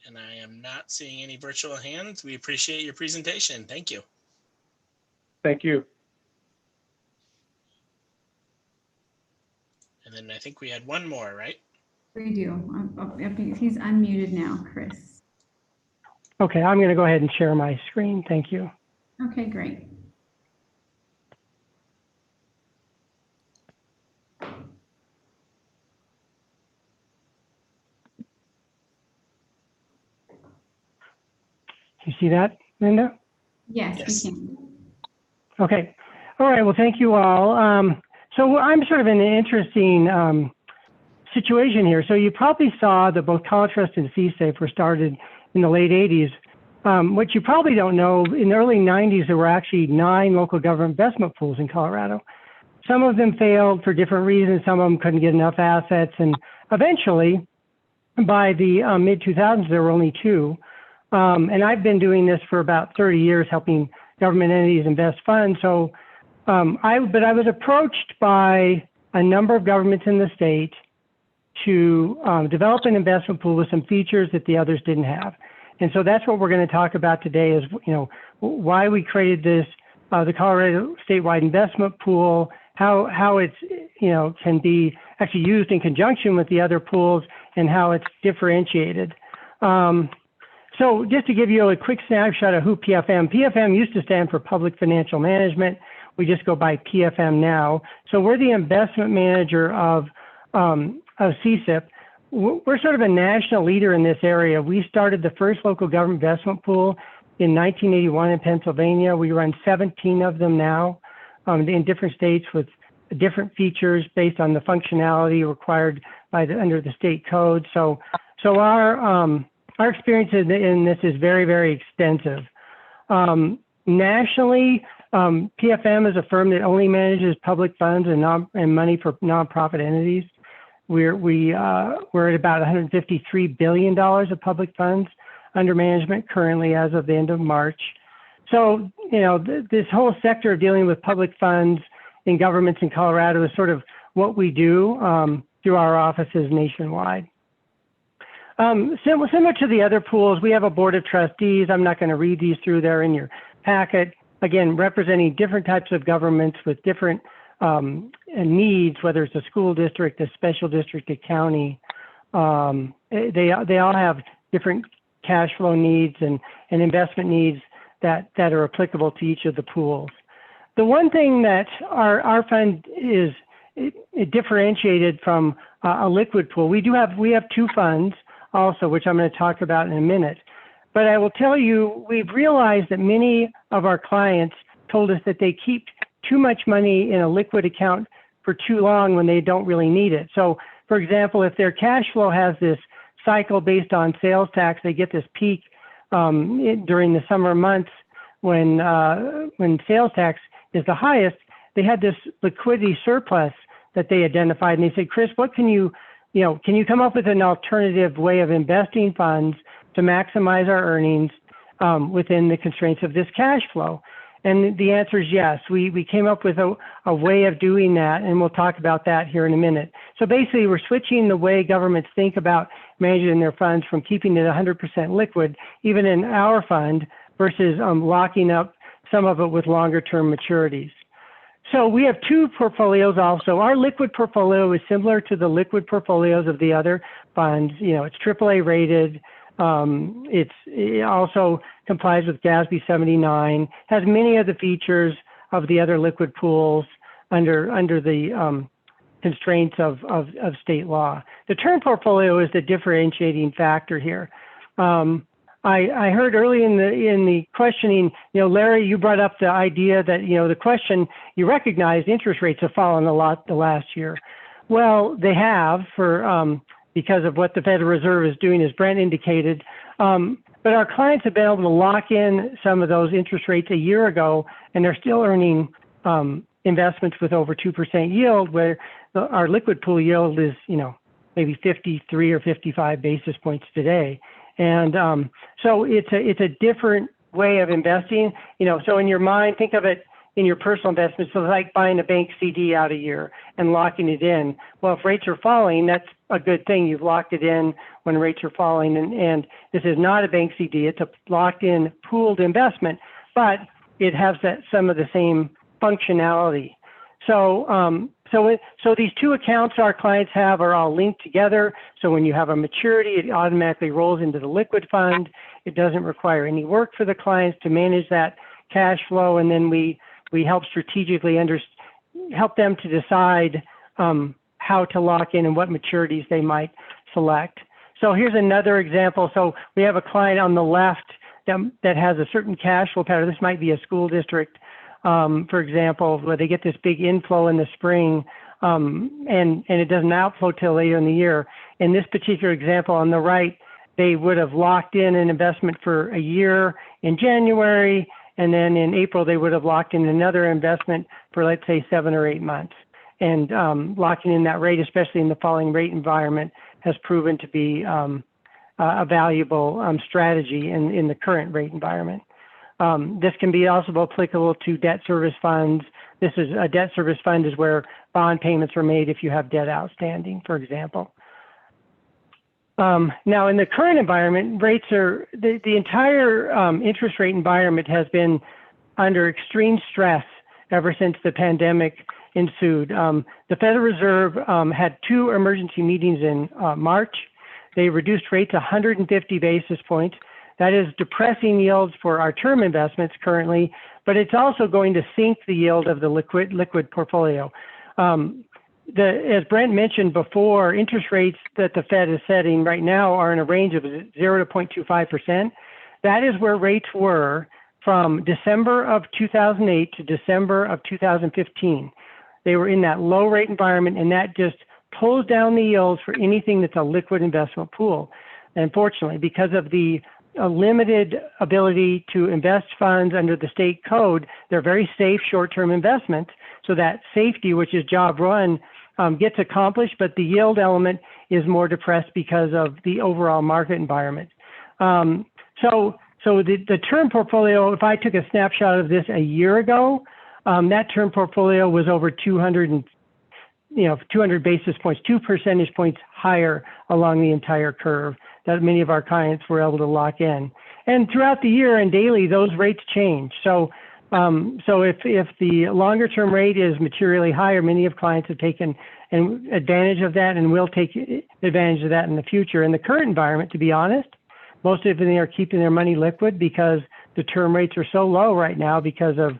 And I am not seeing any virtual hands. We appreciate your presentation. Thank you. Thank you. And then I think we had one more, right? We do. He's unmuted now, Chris. Okay, I'm going to go ahead and share my screen. Thank you. Okay, great. You see that, Linda? Yes, Yes. we can. Okay. All right. Well, thank you all. So I'm sort of in an interesting situation here. So you probably saw that both College Trust and CSAFE were started in the late 80s. What you probably don't know, in the early 90s, there were actually 9 local government investment pools in Colorado. Some of them failed for different reasons. Some of them couldn't get enough assets. And eventually, by the mid-2000s, there were only 2. And I've been doing this for about 30 years, helping government entities invest funds. So, I was approached by a number of governments in the state to develop an investment pool with some features that the others didn't have. And so that's what we're going to talk about today is, why we created this, the Colorado statewide investment pool, how it's, can be actually used in conjunction with the other pools and how it's differentiated. So just to give you a quick snapshot of who PFM used to stand for Public Financial Management. We just go by PFM now. So we're the investment manager of CSIP. We're sort of a national leader in this area. We started the first local government investment pool in 1981 in Pennsylvania. We run 17 of them now in different states with different features based on the functionality required by under the state code. So our experience in this is very, very extensive. Nationally, PFM is a firm that only manages public funds and money for nonprofit entities. We're at about $153 billion of public funds under management currently as of the end of March. So, this whole sector of dealing with public funds in governments in Colorado is sort of what we do through our offices nationwide. Similar to the other pools, we have a board of trustees. I'm not going to read these through there in your packet. Again, representing different types of governments with different needs, whether it's a school district, a special district, a county. They all have different cash flow needs and investment needs that are applicable to each of the pools. The one thing that our fund is differentiated from a liquid pool, we have 2 funds also, which I'm going to talk about in a minute. But I will tell you, we've realized that many of our clients told us that they keep too much money in a liquid account for too long when they don't really need it. So, for example, if their cash flow has this cycle based on sales tax, they get this peak during the summer months when sales tax is the highest. They had this liquidity surplus that they identified, and they said, Chris, what can you come up with an alternative way of investing funds to maximize our earnings within the constraints of this cash flow? And the answer is yes. We came up with a way of doing that, and we'll talk about that here in a minute. So basically, we're switching the way governments think about managing their funds from keeping it 100% liquid, even in our fund, versus locking up some of it with longer term maturities. So we have 2 portfolios also. Our liquid portfolio is similar to the liquid portfolios of the other funds. It's AAA rated. It also complies with GASB 79, has many of the features of the other liquid pools under the constraints of state law. The term portfolio is the differentiating factor here. I heard early in the questioning, Larry, you brought up the idea that, the question, you recognize interest rates have fallen a lot the last year. Well, they have because of what the Federal Reserve is doing, as Brent indicated. But our clients have been able to lock in some of those interest rates a year ago, and they're still earning investments with over 2% yield, where our liquid pool yield is, maybe 53 or 55 basis points today. And so it's a different way of investing. So in your mind, think of it in your personal investments, so like buying a bank CD out a year and locking it in. Well, if rates are falling, that's a good thing. You've locked it in when rates are falling. And this is not a bank CD. It's a locked in pooled investment, but it has some of the same functionality. So these two accounts our clients have are all linked together. So when you have a maturity, it automatically rolls into the liquid fund. It doesn't require any work for the clients to manage that cash flow. And then we help strategically help them to decide how to lock in and what maturities they might select. So here's another example. So we have a client on the left that has a certain cash flow pattern. This might be a school district, for example, where they get this big inflow in the spring, and it doesn't outflow till later in the year. In this particular example on the right, they would have locked in an investment for a year in January, and then in April, they would have locked in another investment for, let's say, 7 or 8 months. And locking in that rate, especially in the falling rate environment, has proven to be a valuable strategy in the current rate environment. This can be also applicable to debt service funds. This is a debt service fund is where bond payments are made if you have debt outstanding, for example. Now, in the current environment, rates are, the entire interest rate environment has been under extreme stress ever since the pandemic ensued. The Federal Reserve had 2 emergency meetings in March. They reduced rates 150 basis points. That is depressing yields for our term investments currently, but it's also going to sink the yield of the liquid portfolio. As Brent mentioned before, interest rates that the Fed is setting right now are in a range of 0 to 0.25%. That is where rates were from December of 2008 to December of 2015. They were in that low rate environment, and that just pulls down the yields for anything that's a liquid investment pool. Unfortunately, because of the limited ability to invest funds under the state code, they're very safe short-term investments. So that safety, which is job one, gets accomplished, but the yield element is more depressed because of the overall market environment. So the term portfolio, if I took a snapshot of this a year ago, that term portfolio was over 200 basis points, 2 percentage points higher along the entire curve that many of our clients were able to lock in. And throughout the year and daily, those rates change. So if the longer term rate is materially higher, many of clients have taken advantage of that and will take advantage of that in the future. In the current environment, to be honest, most of them are keeping their money liquid because the term rates are so low right now because of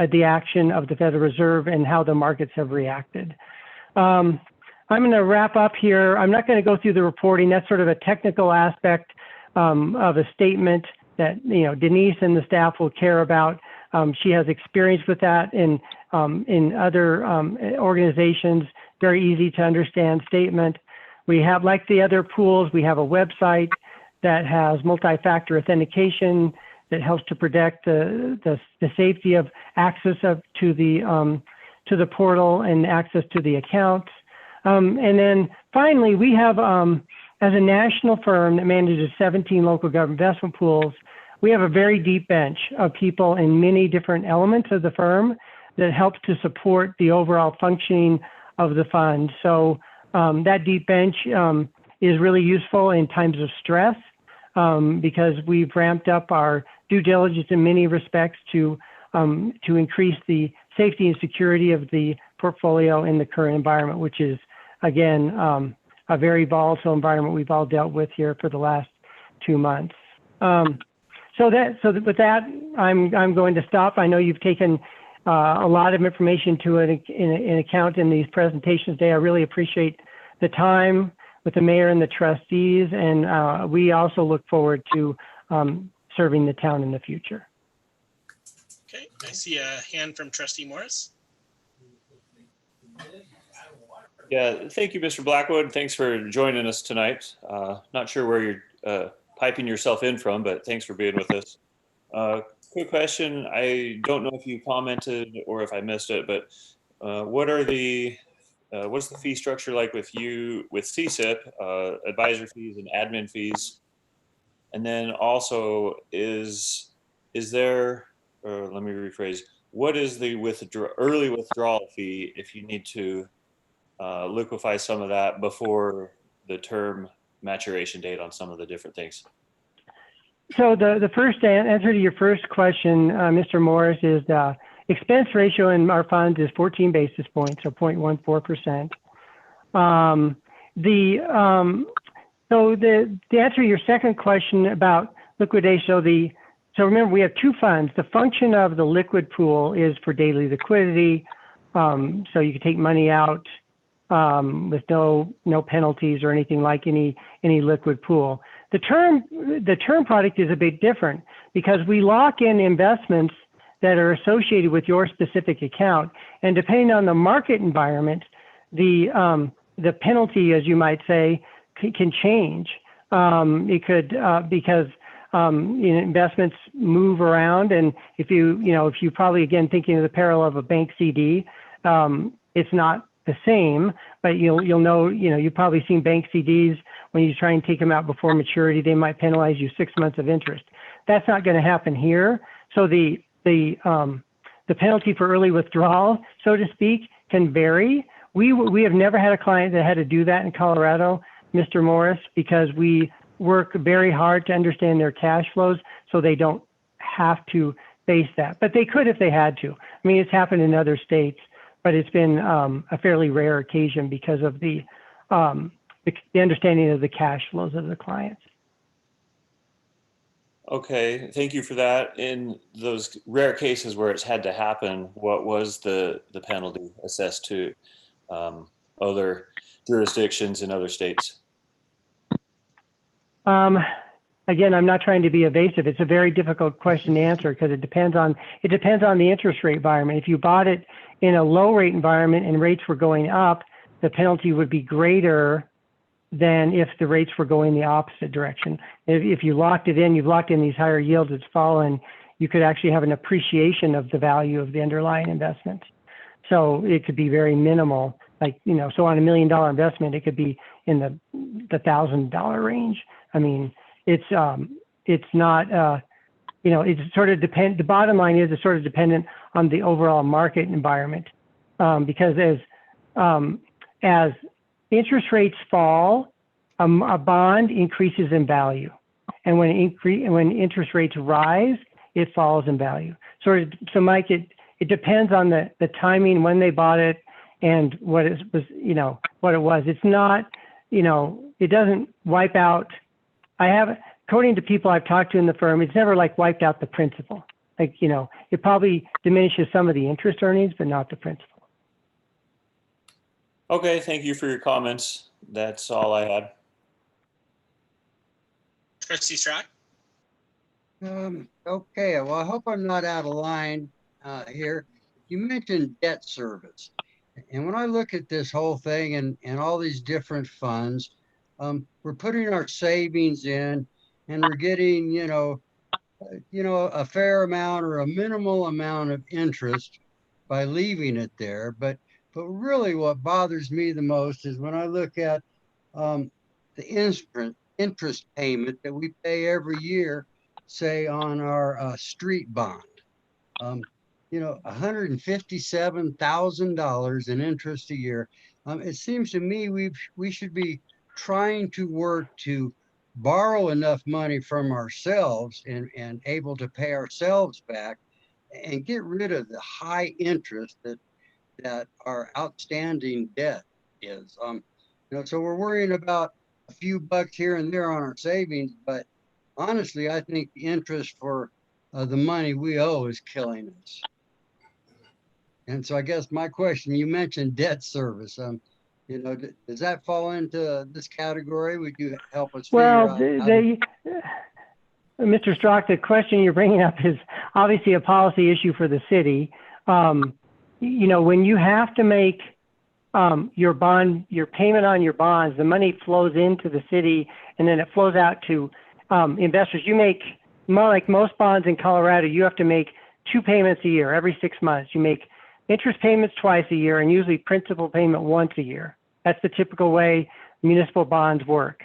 the action of the Federal Reserve and how the markets have reacted. I'm going to wrap up here. I'm not going to go through the reporting. That's sort of a technical aspect of a statement that Denise and the staff will care about. She has experience with that in other organizations. Very easy to understand statement. We have, like the other pools, we have a website that has multi-factor authentication that helps to protect the safety of access to the portal and access to the accounts. And then finally, we have, as a national firm that manages 17 local government investment pools, we have a very deep bench of people in many different elements of the firm that helps to support the overall functioning of the fund. So that deep bench is really useful in times of stress because we've ramped up our due diligence in many respects to increase the safety and security of the portfolio in the current environment, which is, again, a very volatile environment we've all dealt with here for the last 2 months. So with that, I'm going to stop. I know you've taken a lot of information to an account in these presentations today. I really appreciate the time with the mayor and the trustees, and we also look forward to serving the town in the future. Okay, I see a hand from Trustee Morris. Yeah, thank you, Mr. Blackwood. Thanks for joining us tonight. Not sure where you're piping yourself in from, but thanks for being with us. Quick question. I don't know if you commented or if I missed it, but what's the fee structure like with CSIP, advisor fees and admin fees? And then also is there, or let me rephrase, what is the early withdrawal fee if you need to liquefy some of that before the term maturation date on some of the different things? So the first answer to your first question, Mr. Morris, is expense ratio in our funds is 14 basis points, or 0.14%. So the answer to your second question about liquidation, so remember we have two funds. The function of the liquid pool is for daily liquidity, so you can take money out with no penalties or anything like any liquid pool. The term product is a bit different because we lock in investments that are associated with your specific account, and depending on the market environment, the penalty, as you might say, can change. It could because investments move around, and if you probably, again, thinking of the parallel of a bank CD, it's not the same, but you'll know, you've probably seen bank CDs when you try and take them out before maturity, they might penalize you 6 months of interest. That's not going to happen here. So the penalty for early withdrawal, so to speak, can vary. We have never had a client that had to do that in Colorado, Mr. Morris, because we work very hard to understand their cash flows so they don't have to face that. But they could if they had to. I mean, it's happened in other states, but it's been a fairly rare occasion because of the understanding of the cash flows of the clients. Okay, thank you for that. In those rare cases where it's had to happen, what was the penalty assessed to other jurisdictions in other states? Again, I'm not trying to be evasive. It's a very difficult question to answer because it depends on the interest rate environment. If you bought it in a low rate environment and rates were going up, the penalty would be greater than if the rates were going the opposite direction. If you locked it in, you've locked in these higher yields, it's fallen, you could actually have an appreciation of the value of the underlying investment. So it could be very minimal, like, so on $1 million investment, it could be in the $1,000 range. I mean, it's not, it's sort of the bottom line is it's sort of dependent on the overall market environment, because as interest rates fall, a bond increases in value, and when interest rates rise, it falls in value. So Mike, it depends on the timing when they bought it and what it was. It's not, it doesn't wipe out. According to people I've talked to in the firm, it's never like wiped out the principal. Like, it probably diminishes some of the interest earnings, but not the principal. Okay, thank you for your comments. That's all I had. Trustee Strock? Okay, well, I hope I'm not out of line here. You mentioned debt service. And when I look at this whole thing and all these different funds, we're putting our savings in and we're getting, a fair amount or a minimal amount of interest by leaving it there. But really what bothers me the most is when I look at the interest payment that we pay every year, say on our street bond. $157,000 in interest a year. It seems to me we should be trying to work to borrow enough money from ourselves and able to pay ourselves back and get rid of the high interest that our outstanding debt is. So we're worrying about a few bucks here and there on our savings, but honestly, I think the interest for the money we owe is killing us. And so I guess my question, you mentioned debt service. Does that fall into this category? Would you help us figure out? Mr. Strzok, the question you're bringing up is obviously a policy issue for the city. You know, when you have to make your payment on your bonds, the money flows into the city and then it flows out to investors. You make more like most bonds in Colorado, you have to make 2 payments a year, every 6 months. You make interest payments twice a year and usually principal payment once a year. That's the typical way municipal bonds work.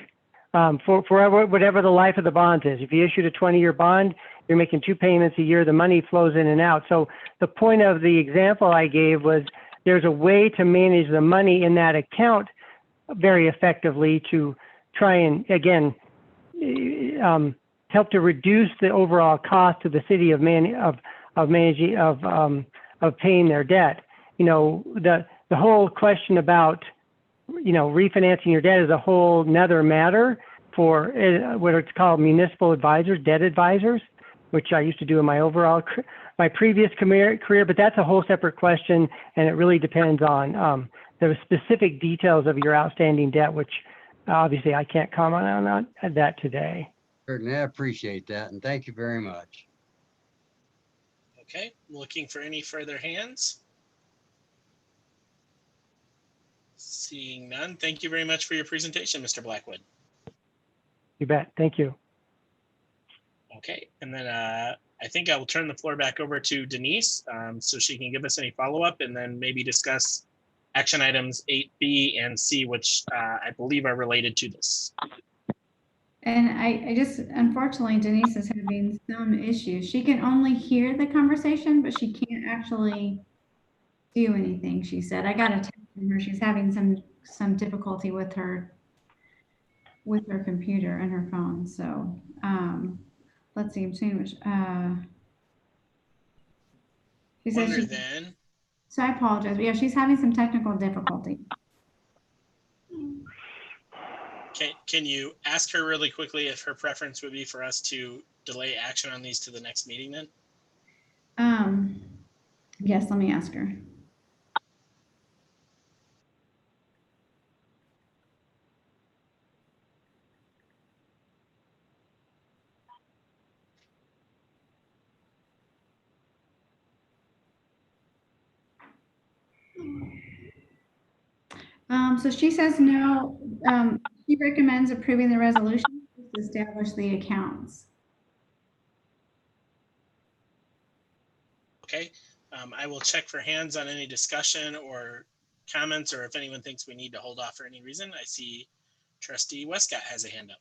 For whatever the life of the bonds is. If you issued a 20-year bond, you're making 2 payments a year, the money flows in and out. So the point of the example I gave was there's a way to manage the money in that account very effectively to try and, again, help to reduce the overall cost to the city of paying their debt. You know, the whole question about, you know, refinancing your debt is a whole nother matter for what it's called municipal advisors, debt advisors, which I used to do in my previous career, but that's a whole separate question, and it really depends on the specific details of your outstanding debt, which obviously I can't comment on that today. Certainly, I appreciate that, and thank you very much. Okay, looking for any further hands? Seeing none, thank you very much for your presentation, Mr. Blackwood. You bet. Thank you. Okay, and then I think I will turn the floor back over to Denise so she can give us any follow-up and then maybe discuss action items 8B and C, which I believe are related to this. And I just, unfortunately, Denise is having some issues. She can only hear the conversation, but she can't actually do anything, she said. I got a text from her. She's having some difficulty with her computer and her phone. So let's see, I'm seeing which she says she, then. so I apologize. But yeah, she's having some technical difficulty. Can you ask her really quickly if her preference would be for us to delay action on these to the next meeting then? Yes, let me ask her. So she says no. She recommends approving the resolution to establish the accounts. Okay, I will check for hands on any discussion or comments, or if anyone thinks we need to hold off for any reason. I see Trustee Westcott has a hand up.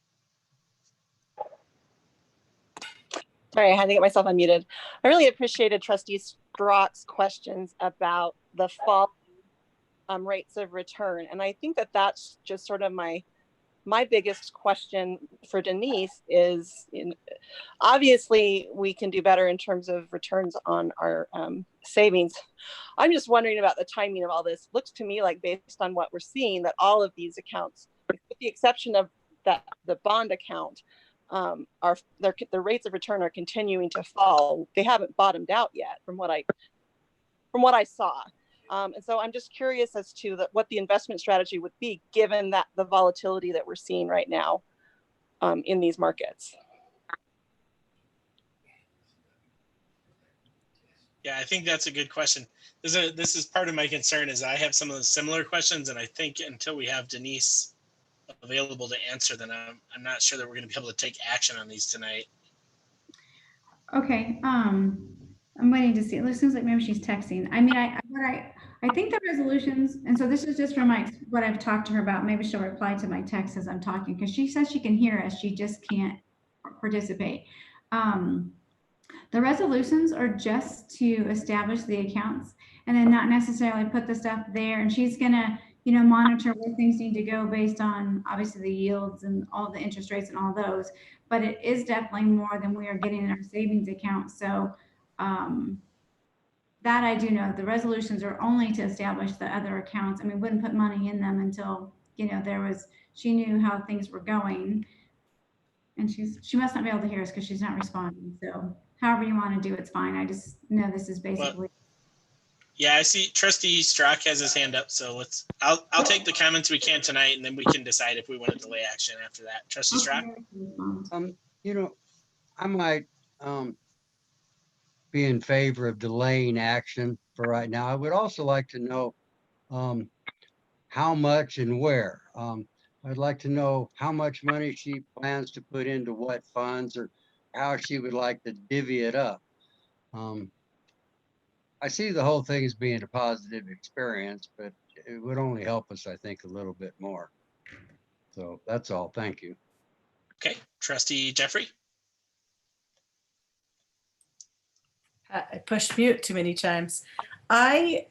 Sorry, I had to get myself unmuted. I really appreciated Trustee Strzok's questions about the fall rates of return. And I think that that's just sort of my biggest question for Denise is, obviously we can do better in terms of returns on our savings. I'm just wondering about the timing of all this. Looks to me like, based on what we're seeing, that all of these accounts, with the exception of the bond account, the rates of return are continuing to fall. They haven't bottomed out yet from what I saw. And so I'm just curious as to what the investment strategy would be, given that the volatility that we're seeing right now in these markets. Yeah, I think that's a good question. This is part of my concern, is I have some of the similar questions, and I think until we have Denise available to answer them, I'm not sure that we're going to be able to take action on these tonight. Okay, I'm waiting to see. It seems like maybe she's texting. I mean, I think the resolutions, and so this is just from what I've talked to her about. Maybe she'll reply to my text as I'm talking, because she says she can hear us. She just can't participate. The resolutions are just to establish the accounts and then not necessarily put the stuff there. And she's gonna, monitor where things need to go based on obviously the yields and all the interest rates and all those. But it is definitely more than we are getting in our savings account. So that I do know. The resolutions are only to establish the other accounts. I mean, we wouldn't put money in them until, she knew how things were going. And she must not be able to hear us because she's not responding. So however you want to do it's fine. I just know this is basically. Well, yeah, I see Trustee Strzok has his hand up. So I'll take the comments we can tonight, and then we can decide if we want to delay action after that. Trustee Strzok? I might be in favor of delaying action for right now. I would also like to know how much and where. I'd like to know how much money she plans to put into what funds, or how she would like to divvy it up. I see the whole thing as being a positive experience, but it would only help us, I think, a little bit more. So that's all. Thank you. Okay, Trustee Jeffrey. I pushed mute too many times. I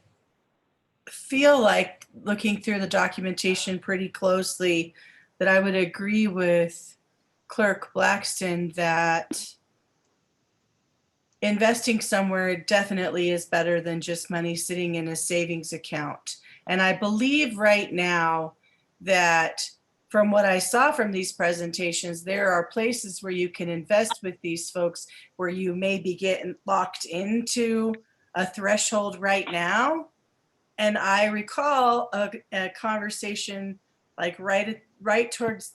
feel like, looking through the documentation pretty closely, that I would agree with Clerk Blackston that investing somewhere definitely is better than just money sitting in a savings account. And I believe right now that, from what I saw from these presentations, there are places where you can invest with these folks where you may be getting locked into a threshold right now. And I recall a conversation like right towards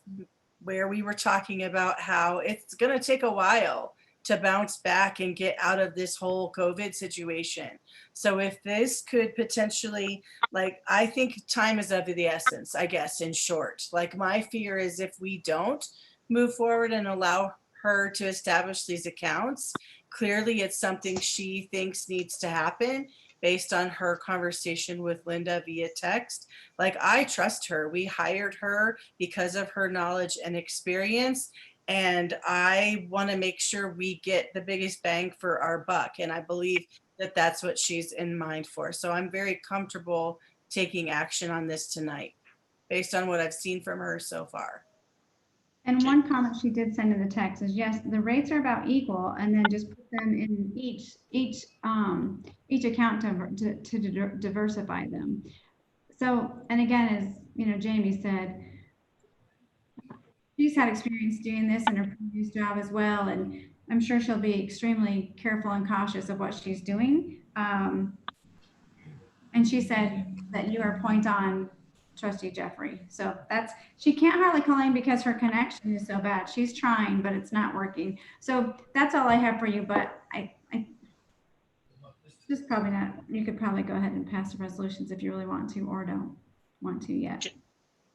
where we were talking about how it's going to take a while to bounce back and get out of this whole COVID situation. So if this could potentially, like, I think time is of the essence, I guess, in short. Like, my fear is if we don't move forward and allow her to establish these accounts, clearly it's something she thinks needs to happen based on her conversation with Linda via text. Like, I trust her. We hired her because of her knowledge and experience. And I want to make sure we get the biggest bang for our buck. And I believe that that's what she's in mind for. So I'm very comfortable taking action on this tonight based on what I've seen from her so far. And one comment she did send in the text is, yes, the rates are about equal, and then just put them in each account to diversify them. So, and again, as you know, Jamie said, she's had experience doing this in her previous job as well, and I'm sure she'll be extremely careful and cautious of what she's doing. And she said that you are point on, Trustee Jeffrey. So that's, she can't hardly call in because her connection is so bad. She's trying, but it's not working. So that's all I have for you, but I just probably not, you could probably go ahead and pass the resolutions if you really want to, or don't want to yet. Okay.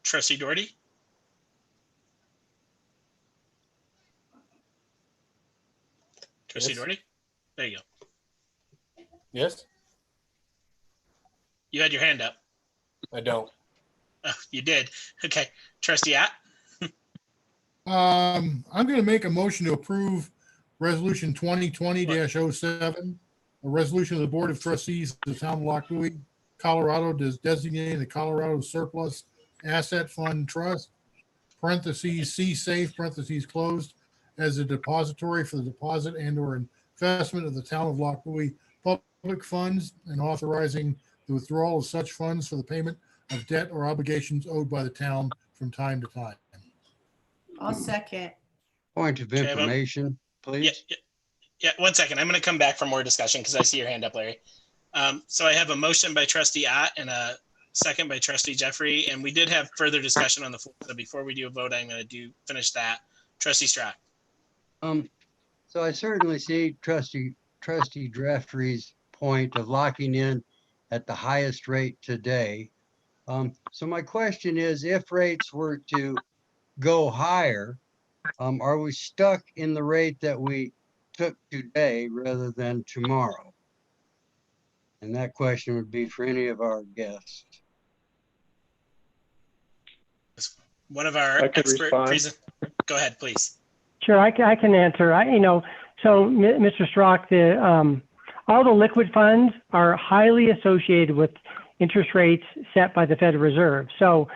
Trustee Doherty. Trustee Yes. Doherty, there you go. Yes, You had your hand up. I don't. Oh, you did. Okay. Trustee Att. I'm going to make a motion to approve Resolution 2020-07, a resolution of the Board of Trustees of the Town of Lockwood, Colorado, designating the Colorado Surplus Asset Fund Trust, parentheses, C safe, parentheses closed, as a depository for the deposit and/or investment of the Town of Lockwood public funds, and authorizing the withdrawal of such funds for the payment of debt or obligations owed by the town from time to time. I'll second. Point of information, please. Yeah, 1 second. I'm going to come back for more discussion because I see your hand up, Larry. So I have a motion by Trustee Ott and a second by Trustee Jeffrey, and we did have further discussion on the floor. So before we do a vote, I'm going to finish that. Trustee Strzok. So I certainly see Trustee Jeffrey's point of locking in at the highest rate today. So my question is, if rates were to go higher, are we stuck in the rate that we took today rather than tomorrow? And that question would be for any of our guests. One of our expert go ahead, please. Sure, I can answer. So Mr. Strzok, all the liquid funds are highly associated with interest rates set by the Federal Reserve. So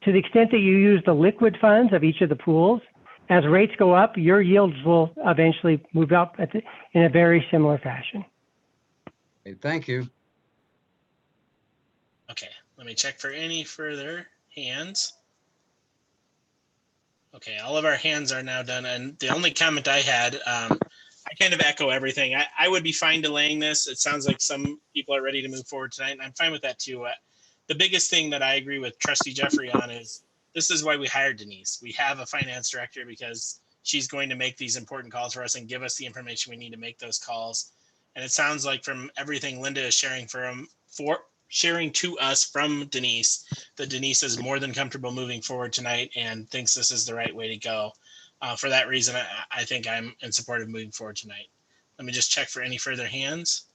to the extent that you use the liquid funds of each of the pools, as rates go up, your yields will eventually move up in a very similar fashion. Okay, thank you. Okay, let me check for any further hands. Okay, all of our hands are now done. And the only comment I had, I kind of echo everything. I would be fine delaying this. It sounds like some people are ready to move forward tonight, and I'm fine with that too. The biggest thing that I agree with Trustee Jeffrey on is this is why we hired Denise. We have a finance director because she's going to make these important calls for us and give us the information we need to make those calls. And it sounds like from everything Linda is sharing sharing to us from Denise, that Denise is more than comfortable moving forward tonight and thinks this is the right way to go. For that reason, I think I'm in support of moving forward tonight. Let me just check for any further hands.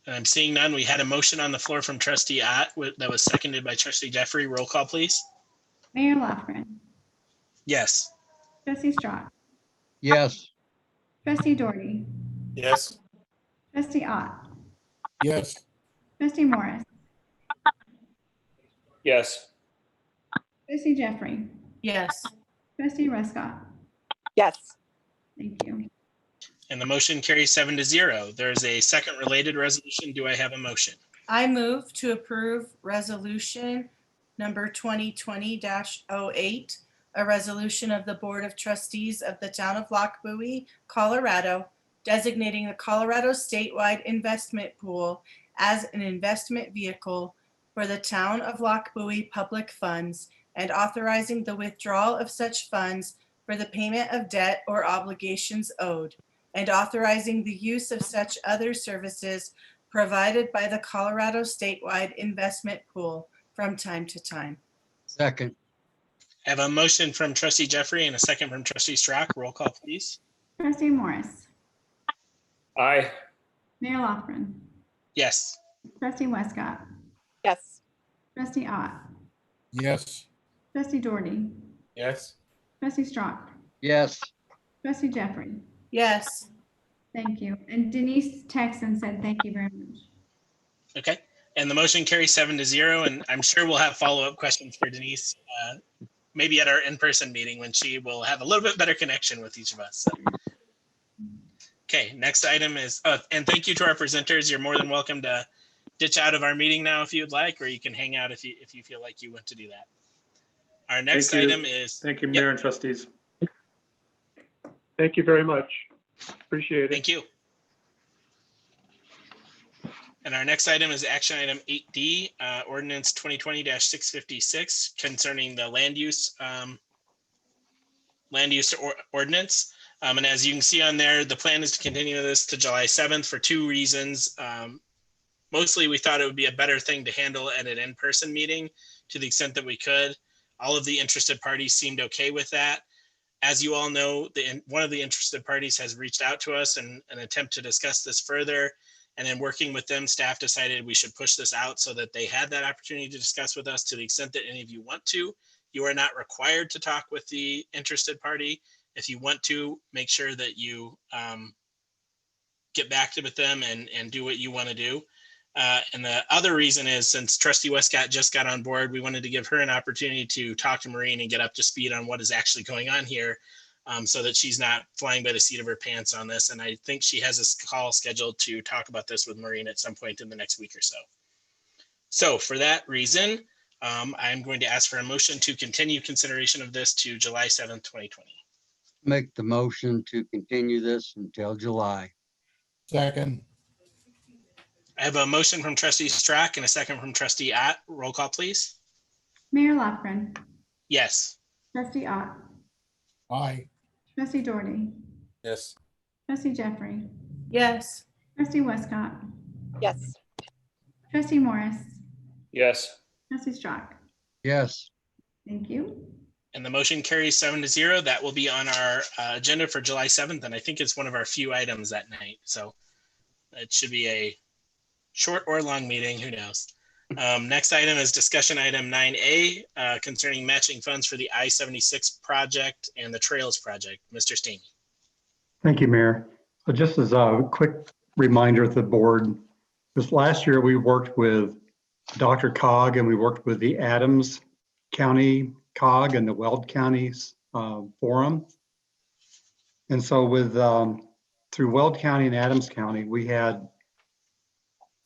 And I'm seeing none. We had a motion on the floor from Trustee Ott that was seconded by Trustee Jeffrey. Roll call, please. Mayor Lofgren, Yes. Trustee Strott, Yes. Trustee Doherty, Yes. Trustee Ott, Yes. Trustee Morris, Yes. Trustee Jeffrey, Yes. Trustee Westcott. Yes. Thank you. And the motion carries 7-0. There's a second related resolution. Do I have a motion? I move to approve resolution number 2020-08, a resolution of the Board of Trustees of the Town of Lockbowie, Colorado, designating the Colorado statewide investment pool as an investment vehicle for the Town of Lockbowie public funds and authorizing the withdrawal of such funds for the payment of debt or obligations owed, and authorizing the use of such other services provided by the Colorado statewide investment pool from time to time. Second. I have a motion from Trustee Jeffrey and a second from Trustee Strock. Roll call, please. Trustee Morris, Aye. Mayor Lofgren, Yes. Trustee Westcott, Yes. Trustee Ott, Yes. Trustee Doherty, Yes. Trustee Strott, Yes. Trustee Jeffrey. Yes. Thank you. And Denise texted and said, thank you very much. Okay. And the motion carries 7-0. And I'm sure we'll have follow-up questions for Denise, maybe at our in-person meeting when she will have a little bit better connection with each of us. So. Okay, next item is, and thank you to our presenters. You're more than welcome to ditch out of our meeting now if you'd like, or you can hang out if you feel like you want to do that. Our next item is. Thank you, Mayor and trustees. Thank you very much. Appreciate it. Thank you. And our next item is action item 8D, ordinance 2020-656 concerning the land use ordinance. And as you can see on there, the plan is to continue this to July 7th for two reasons. Mostly, we thought it would be a better thing to handle at an in-person meeting to the extent that we could. All of the interested parties seemed okay with that. As you all know, one of the interested parties has reached out to us in an attempt to discuss this further. And then working with them, staff decided we should push this out so that they had that opportunity to discuss with us. To the extent that any of you want to, you are not required to talk with the interested party. If you want to, make sure that you get back with them and do what you want to do. And the other reason is, since Trustee Westcott just got on board, we wanted to give her an opportunity to talk to Maureen and get up to speed on what is actually going on here, so that she's not flying by the seat of her pants on this. And I think she has a call scheduled to talk about this with Maureen at some point in the next week or so. So for that reason, I'm going to ask for a motion to continue consideration of this to July 7th, 2020. Make the motion to continue this until July. Second. I have a motion from Trustee Strack and a second from Trustee Ott. Roll call, please. Mayor Lofgren, Yes. Trustee Ott, Aye. Trustee Doherty, Yes. Trustee Jeffrey, Yes. Trustee Westcott, Yes. Trustee Morris, Yes. Trustee Strott. Yes. Thank you. And the motion carries 7-0. That will be on our agenda for July 7th. And I think it's one of our few items that night. So it should be a short or long meeting, who knows. Next item is discussion item 9A concerning matching funds for the I-76 project and the Trails project. Mr. Steen. Thank you, Mayor. So just as a quick reminder to the board, this last year we worked with Dr. Cog and we worked with the Adams County Cog and the Weld County's forum. And so with through Weld County and Adams County, we had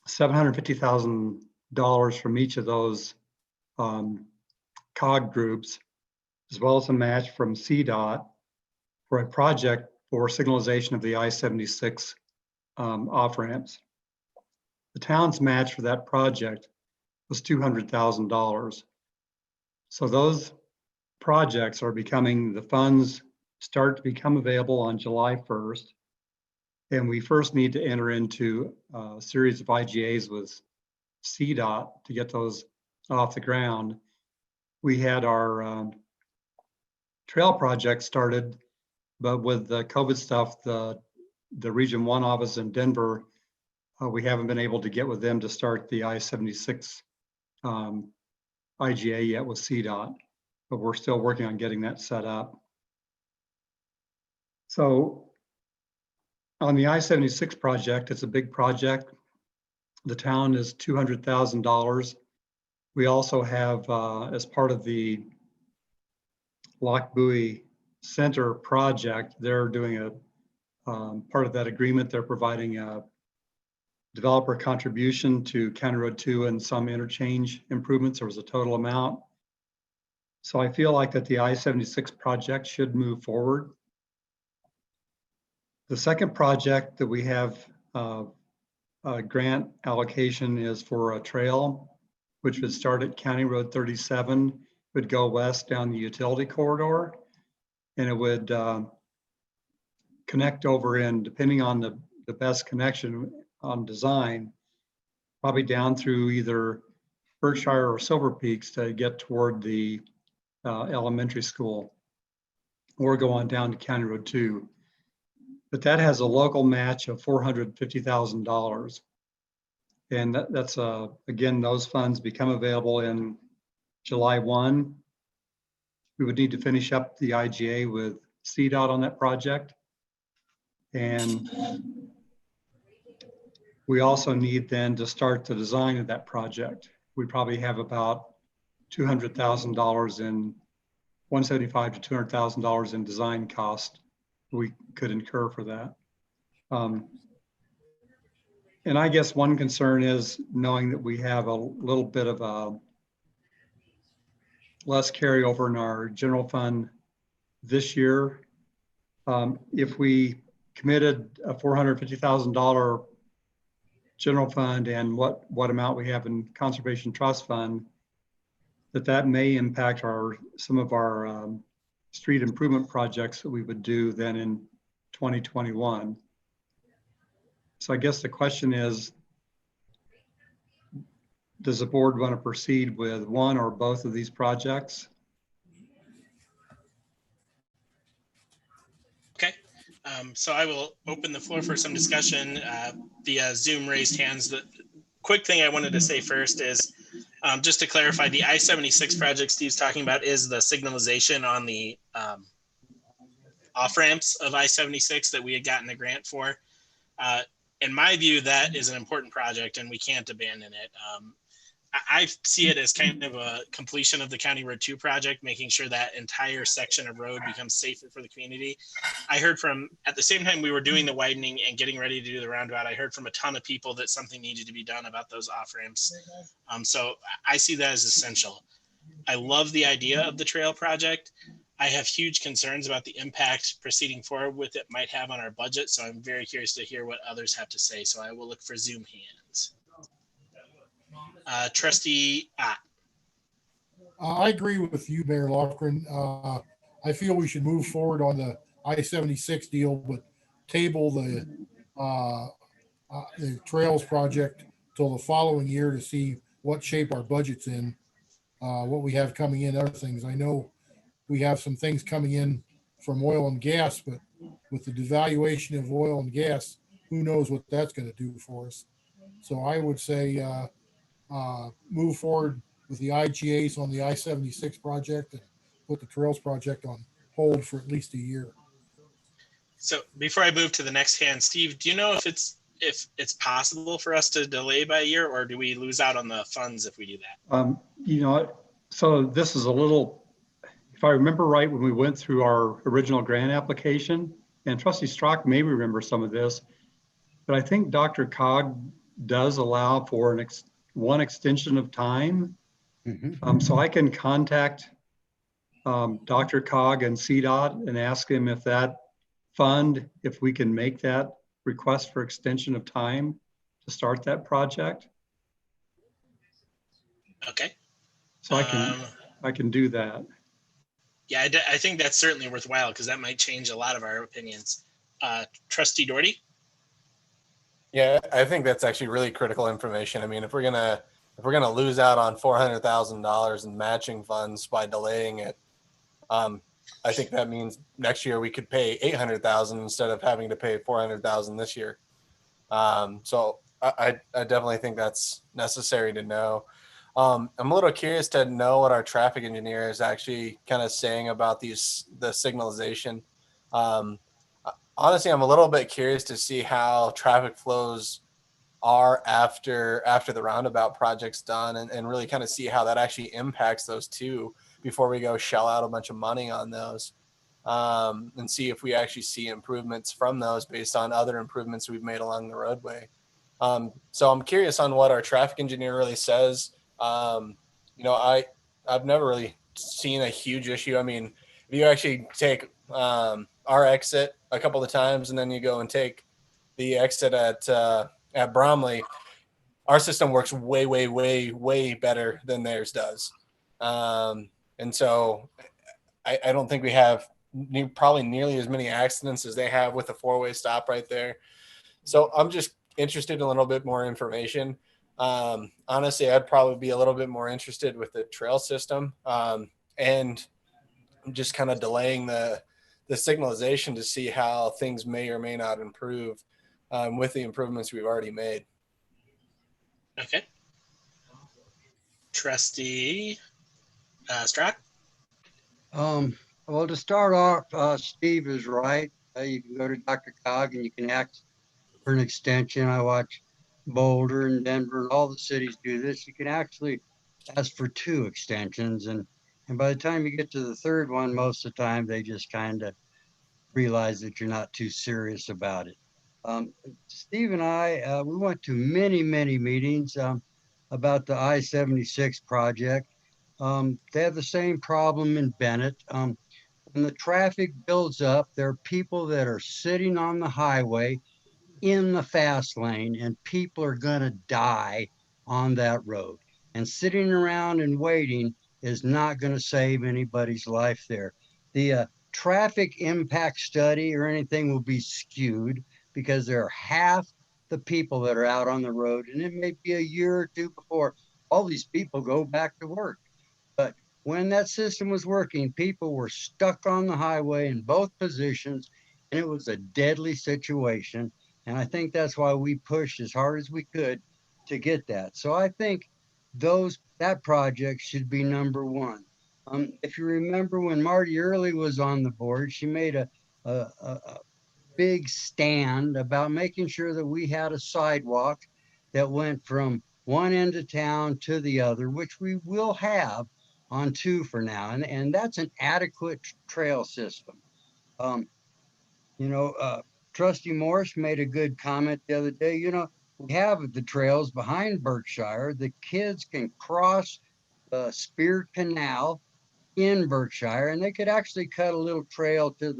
$750,000 from each of those COG groups, as well as a match from CDOT for a project for signalization of the I-76 off-ramps. The town's match for that project was $200,000. So those projects are becoming, the funds start to become available on July 1st. And we first need to enter into a series of IGAs with CDOT to get those off the ground. We had our trail project started, but with the COVID stuff, the Region 1 office in Denver, we haven't been able to get with them to start the I-76 IGA yet with CDOT, but we're still working on getting that set up. So on the I-76 project, it's a big project. The town is $200,000. We also have, as part of the Lock Buoy Center project, they're doing a part of that agreement. They're providing a developer contribution to County Road 2 and some interchange improvements. There was a total amount. So I feel like that the I-76 project should move forward. The second project that we have a grant allocation is for a trail, which would start at County Road 37, would go west down the utility corridor, and it would connect over in, depending on the best connection on design, probably down through either Berkshire or Silver Peaks to get toward the elementary school, or go on down to County Road 2. But that has a local match of $450,000. And that's, again, those funds become available in July 1. We would need to finish up the IGA with CDOT on that project. And we also need then to start the design of that project. We probably have about $200,000 in, $175,000 to $200,000 in design cost we could incur for that. And I guess one concern is knowing that we have a little bit of a less carryover in our general fund this year. If we committed a $450,000 general fund and what amount we have in conservation trust fund, that may impact some of our street improvement projects that we would do then in 2021. So I guess the question is, does the board want to proceed with one or both of these projects? Okay, so I will open the floor for some discussion via Zoom raised hands. The quick thing I wanted to say first is, just to clarify, the I-76 project Steve's talking about is the signalization on the off-ramps of I-76 that we had gotten a grant for. In my view, that is an important project and we can't abandon it. I see it as kind of a completion of the County Road 2 project, making sure that entire section of road becomes safer for the community. I heard from, at the same time we were doing the widening and getting ready to do the roundabout, I heard from a ton of people that something needed to be done about those off-ramps. So I see that as essential. I love the idea of the trail project. I have huge concerns about the impact proceeding forward with it might have on our budget. So I'm very curious to hear what others have to say. So I will look for Zoom hands. Trustee Ott. I agree with you, Mayor Lofgren. I feel we should move forward on the I-76 deal, but table the Trails project till the following year to see what shape our budget's in, what we have coming in, other things. I know we have some things coming in from oil and gas, but with the devaluation of oil and gas, who knows what that's going to do for us. So I would say move forward with the IGAs on the I-76 project and put the Trails project on hold for at least a year. So before I move to the next hand, Steve, do you know if it's possible for us to delay by a year, or do we lose out on the funds if we do that? You know, so this is a little, if I remember right, when we went through our original grant application, and Trustee Strock may remember some of this, but I think Dr. Cog does allow for one extension of time. So I can contact Dr. Cog and CDOT and ask him if that fund, if we can make that request for extension of time to start that project. Okay. So I can do that. Yeah, I think that's certainly worthwhile because that might change a lot of our opinions. Trustee Doherty? Yeah, I think that's actually really critical information. I mean, if we're gonna lose out on $400,000 in matching funds by delaying it, I think that means next year we could pay 800,000 instead of having to pay 400,000 this year. So I definitely think that's necessary to know. I'm a little curious to know what our traffic engineer is actually kind of saying about the signalization. Um, Honestly, I'm a little bit curious to see how traffic flows are after the roundabout project's done, and really kind of see how that actually impacts those two before we go shell out a bunch of money on those, and see if we actually see improvements from those based on other improvements we've made along the roadway. So I'm curious on what our traffic engineer really says. I've never really seen a huge issue. I mean, if you actually take our exit a couple of times and then you go and take the exit at Bromley, our system works way, way, way, way better than theirs does. And so I don't think we have probably nearly as many accidents as they have with a four-way stop right there. So I'm just interested in a little bit more information. Honestly, I'd probably be a little bit more interested with the trail system, and just kind of delaying the signalization to see how things may or may not improve with the improvements we've already made. Okay. Trustee Strock? Well, to start off, Steve is right. You can go to Dr. Cog and you can ask for an extension. I watch Boulder and Denver and all the cities do this. You can actually ask for 2 extensions. And by the time you get to the third one, most of the time they just kind of realize that you're not too serious about it. Steve and I, we went to many, many meetings about the I-76 project. They have the same problem in Bennett. When the traffic builds up, there are people that are sitting on the highway in the fast lane, and people are going to die on that road. And sitting around and waiting is not going to save anybody's life there. The traffic impact study or anything will be skewed because there are half the people that are out on the road, and it may be a year or 2 before all these people go back to work. But when that system was working, people were stuck on the highway in both positions, and it was a deadly situation. And I think that's why we pushed as hard as we could to get that. So I think that project should be number 1. If you remember when Marty Early was on the board, she made a big stand about making sure that we had a sidewalk that went from one end of town to the other, which we will have on 2 for now. And that's an adequate trail system. Trustee Morse made a good comment the other day. We have the trails behind Berkshire. The kids can cross the Spear Canal in Berkshire, and they could actually cut a little trail to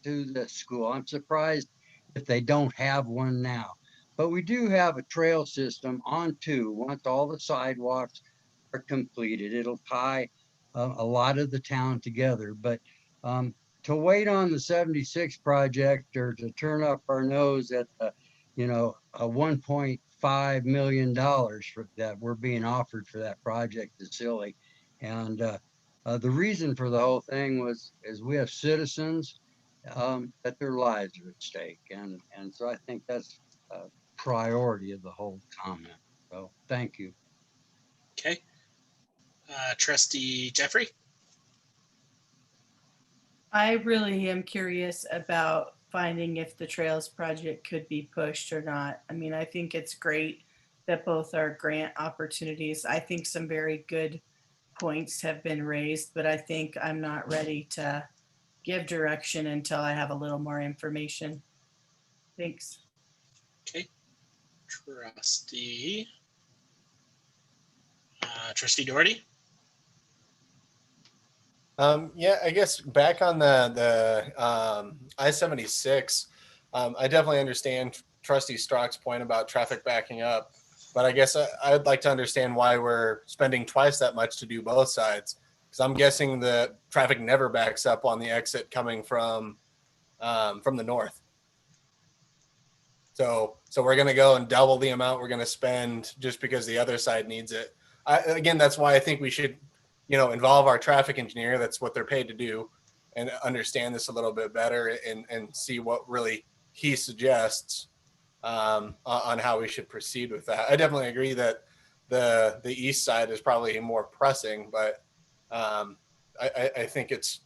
the school. I'm surprised if they don't have one now. But we do have a trail system on 2 once all the sidewalks are completed. It'll tie a lot of the town together. But to wait on the 76 project or to turn up our nose at a $1.5 million that we're being offered for that project is silly. And the reason for the whole thing is we have citizens that their lives are at stake. And so I think that's a priority of the whole comment. So thank you. Okay. Trustee Jeffrey? I really am curious about finding if the trails project could be pushed or not. I mean, I think it's great that both are grant opportunities. I think some very good points have been raised, but I think I'm not ready to give direction until I have a little more information. Thanks. Okay. Trustee Doherty? Yeah, I guess back on the I-76, I definitely understand Trustee Strock's point about traffic backing up, but I guess I'd like to understand why we're spending twice that much to do both sides. Because I'm guessing the traffic never backs up on the exit coming from the north. So we're going to go and double the amount we're going to spend just because the other side needs it. Again, that's why I think we should, involve our traffic engineer. That's what they're paid to do, and understand this a little bit better and see what really he suggests on how we should proceed with that. I definitely agree that the east side is probably more pressing, but I think it's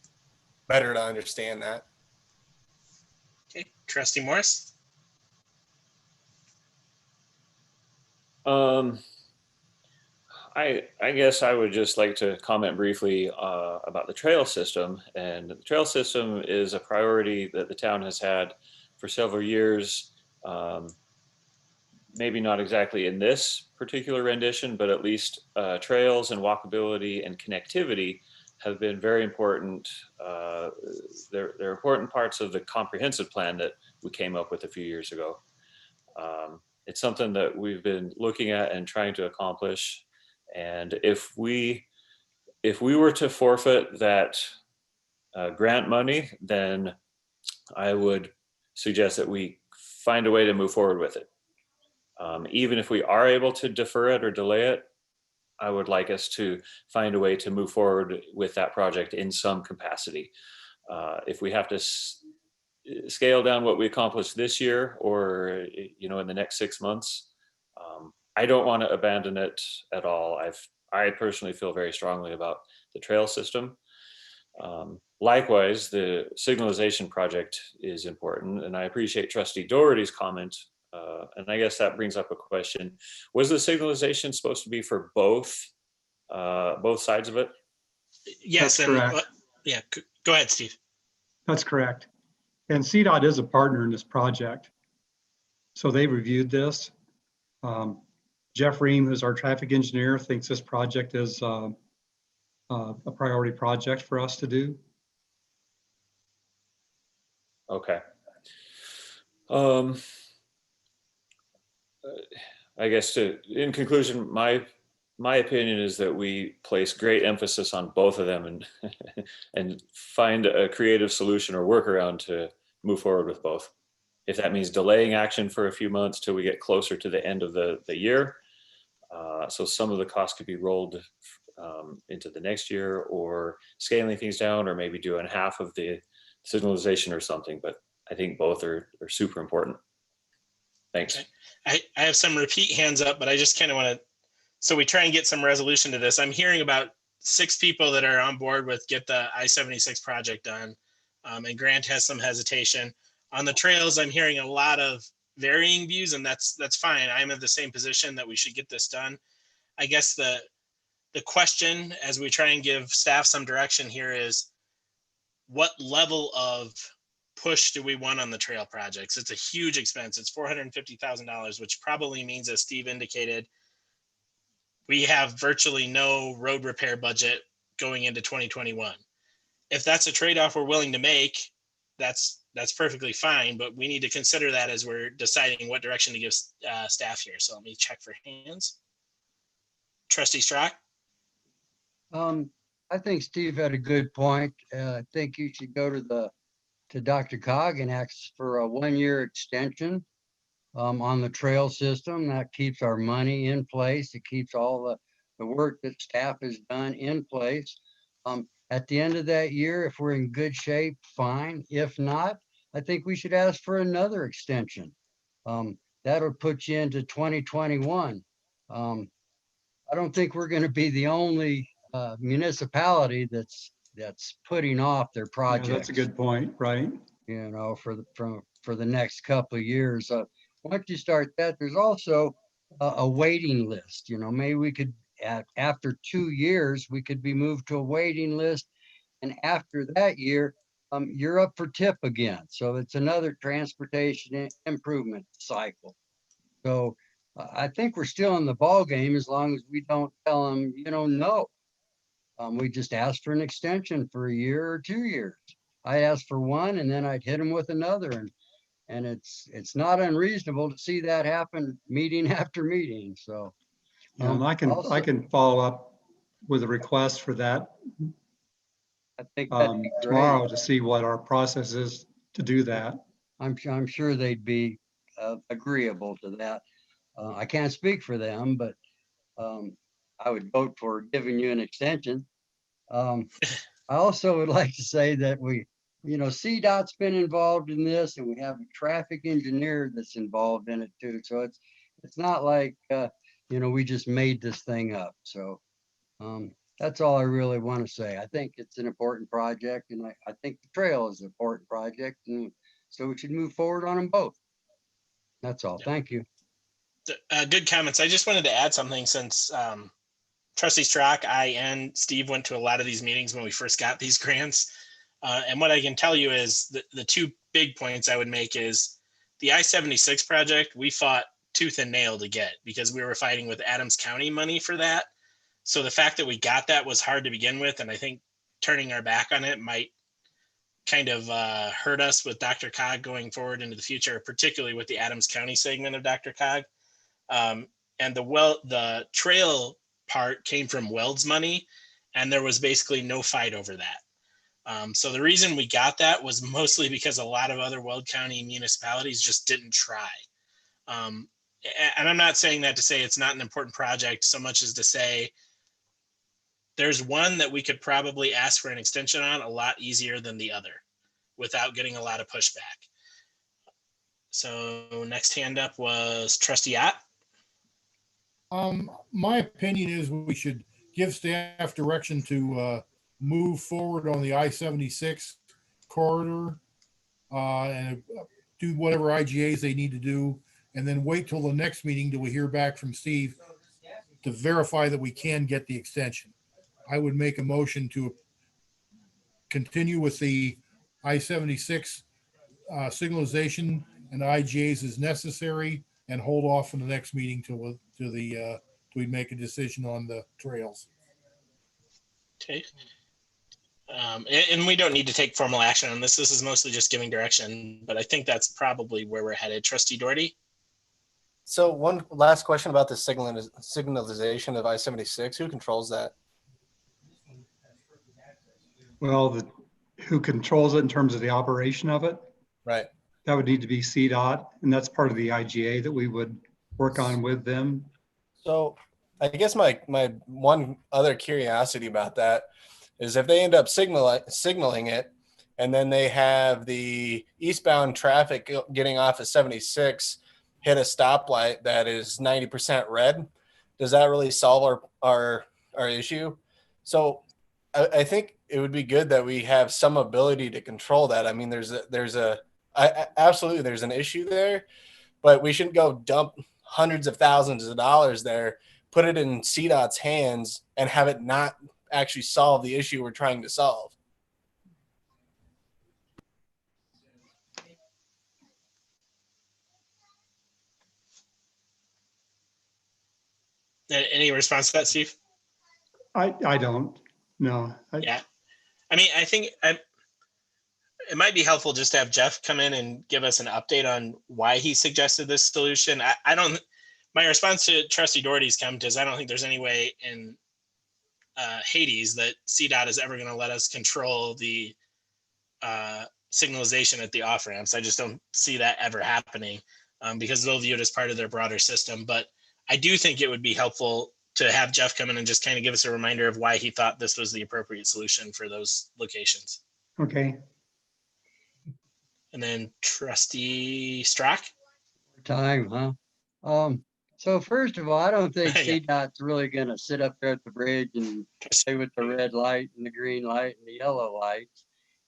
better to understand that. Okay, Trustee Morris. I guess I would just like to comment briefly about the trail system. And the trail system is a priority that the town has had for several years. Maybe not exactly in this particular rendition, but at least trails and walkability and connectivity have been very important. They're important parts of the comprehensive plan that we came up with a few years ago. It's something that we've been looking at and trying to accomplish. And if we were to forfeit that grant money, then I would suggest that we find a way to move forward with it. Even if we are able to defer it or delay it, I would like us to find a way to move forward with that project in some capacity. If we have to scale down what we accomplished this year or in the next 6 months, I don't want to abandon it at all. I personally feel very strongly about the trail system. Likewise, the signalization project is important, and I appreciate Trustee Doherty's comment. And I guess that brings up a question: was the signalization supposed to be for both sides of it? Yes, That's and correct. yeah, go ahead, Steve. That's correct. And CDOT is a partner in this project. So they reviewed this. Jeff Ream, who's our traffic engineer, thinks this project is a priority project for us to do. Okay. I guess in conclusion, my opinion is that we place great emphasis on both of them and and find a creative solution or workaround to move forward with both. If that means delaying action for a few months till we get closer to the end of the year, so some of the costs could be rolled into the next year, or scaling things down, or maybe doing half of the signalization or something. But I think both are super important. Thanks. Okay. I have some repeat hands up, but I just kind of want to, so we try and get some resolution to this. I'm hearing about 6 people that are on board with get the I-76 project done. And Grant has some hesitation. On the trails, I'm hearing a lot of varying views, and that's fine. I'm in the same position that we should get this done. I guess the question, as we try and give staff some direction here, is what level of push do we want on the trail projects? It's a huge expense. It's $450,000, which probably means, as Steve indicated, we have virtually no road repair budget going into 2021. If that's a trade-off we're willing to make, that's perfectly fine, but we need to consider that as we're deciding what direction to give staff here. So let me check for hands. Trustee Strock? I think Steve had a good point. I think you should go to Dr. Cog and ask for a 1-year extension on the trail system. That keeps our money in place. It keeps all the work that staff has done in place. At the end of that year, if we're in good shape, fine. If not, I think we should ask for another extension. That'll put you into 2021. I don't think we're going to be the only municipality that's putting off their projects. Yeah, that's a good point, right? For the next couple of years. Once you start that, there's also a waiting list. Maybe we could, after 2 years, we could be moved to a waiting list. And after that year, you're up for tip again. So it's another transportation improvement cycle. So I think we're still in the ball game as long as we don't tell them, no. We just ask for an extension for 1 year or 2 years. I asked for one, and then I'd hit them with another, and it's not unreasonable to see that happen meeting after meeting. So and I can follow up with a request for that I think that'd be great. tomorrow to see what our process is to do that. I'm sure they'd be agreeable to that. I can't speak for them, but I would vote for giving you an extension. I also would like to say that CDOT's been involved in this, and we have a traffic engineer that's involved in it too. So it's not like, we just made this thing up. So that's all I really want to say. I think it's an important project, and I think the trail is an important project, and so we should move forward on them both. That's all. Thank you. Good comments. I just wanted to add something since Trustee Strock, I and Steve went to a lot of these meetings when we first got these grants. And what I can tell you is the two big points I would make is the I-76 project, we fought tooth and nail to get because we were fighting with Adams County money for that. So the fact that we got that was hard to begin with. And I think turning our back on it might kind of hurt us with Dr. Cog going forward into the future, particularly with the Adams County segment of Dr. Cog. And the trail part came from Weld's money, and there was basically no fight over that. So the reason we got that was mostly because a lot of other Weld County municipalities just didn't try. And I'm not saying that to say it's not an important project so much as to say there's one that we could probably ask for an extension on a lot easier than the other without getting a lot of pushback. So next hand up was Trustee Ott. My opinion is we should give staff direction to move forward on the I-76 corridor and do whatever IGAs they need to do, and then wait till the next meeting till we hear back from Steve to verify that we can get the extension. I would make a motion to continue with the I-76 signalization and IGAs as necessary, and hold off on the next meeting till we make a decision on the trails. Okay. And we don't need to take formal action on this. This is mostly just giving direction, but I think that's probably where we're headed. Trustee Doherty? So one last question about the signalization of I-76. Who controls that? Well, who controls it in terms of the operation of it? Right. That would need to be CDOT, and that's part of the IGA that we would work on with them. So I guess my one other curiosity about that is if they end up signaling it, and then they have the eastbound traffic getting off of 76 hit a stoplight that is 90% red, does that really solve our issue? So I think it would be good that we have some ability to control that. I mean, absolutely there's an issue there, but we shouldn't go dump hundreds of thousands of dollars there, put it in CDOT's hands, and have it not actually solve the issue we're trying to solve. Any response to that, Steve? I don't know. Yeah. I mean, I think it might be helpful just to have Jeff come in and give us an update on why he suggested this solution. My response to Trustee Doherty's comment is I don't think there's any way in Hades that CDOT is ever going to let us control the signalization at the off ramps. I just don't see that ever happening because they'll view it as part of their broader system. But I do think it would be helpful to have Jeff come in and just kind of give us a reminder of why he thought this was the appropriate solution for those locations. Okay. And then Trustee Strock. Time, huh? So first of all, I don't think CDOT's really going to sit up there at the bridge and play with the red light and the green light and the yellow lights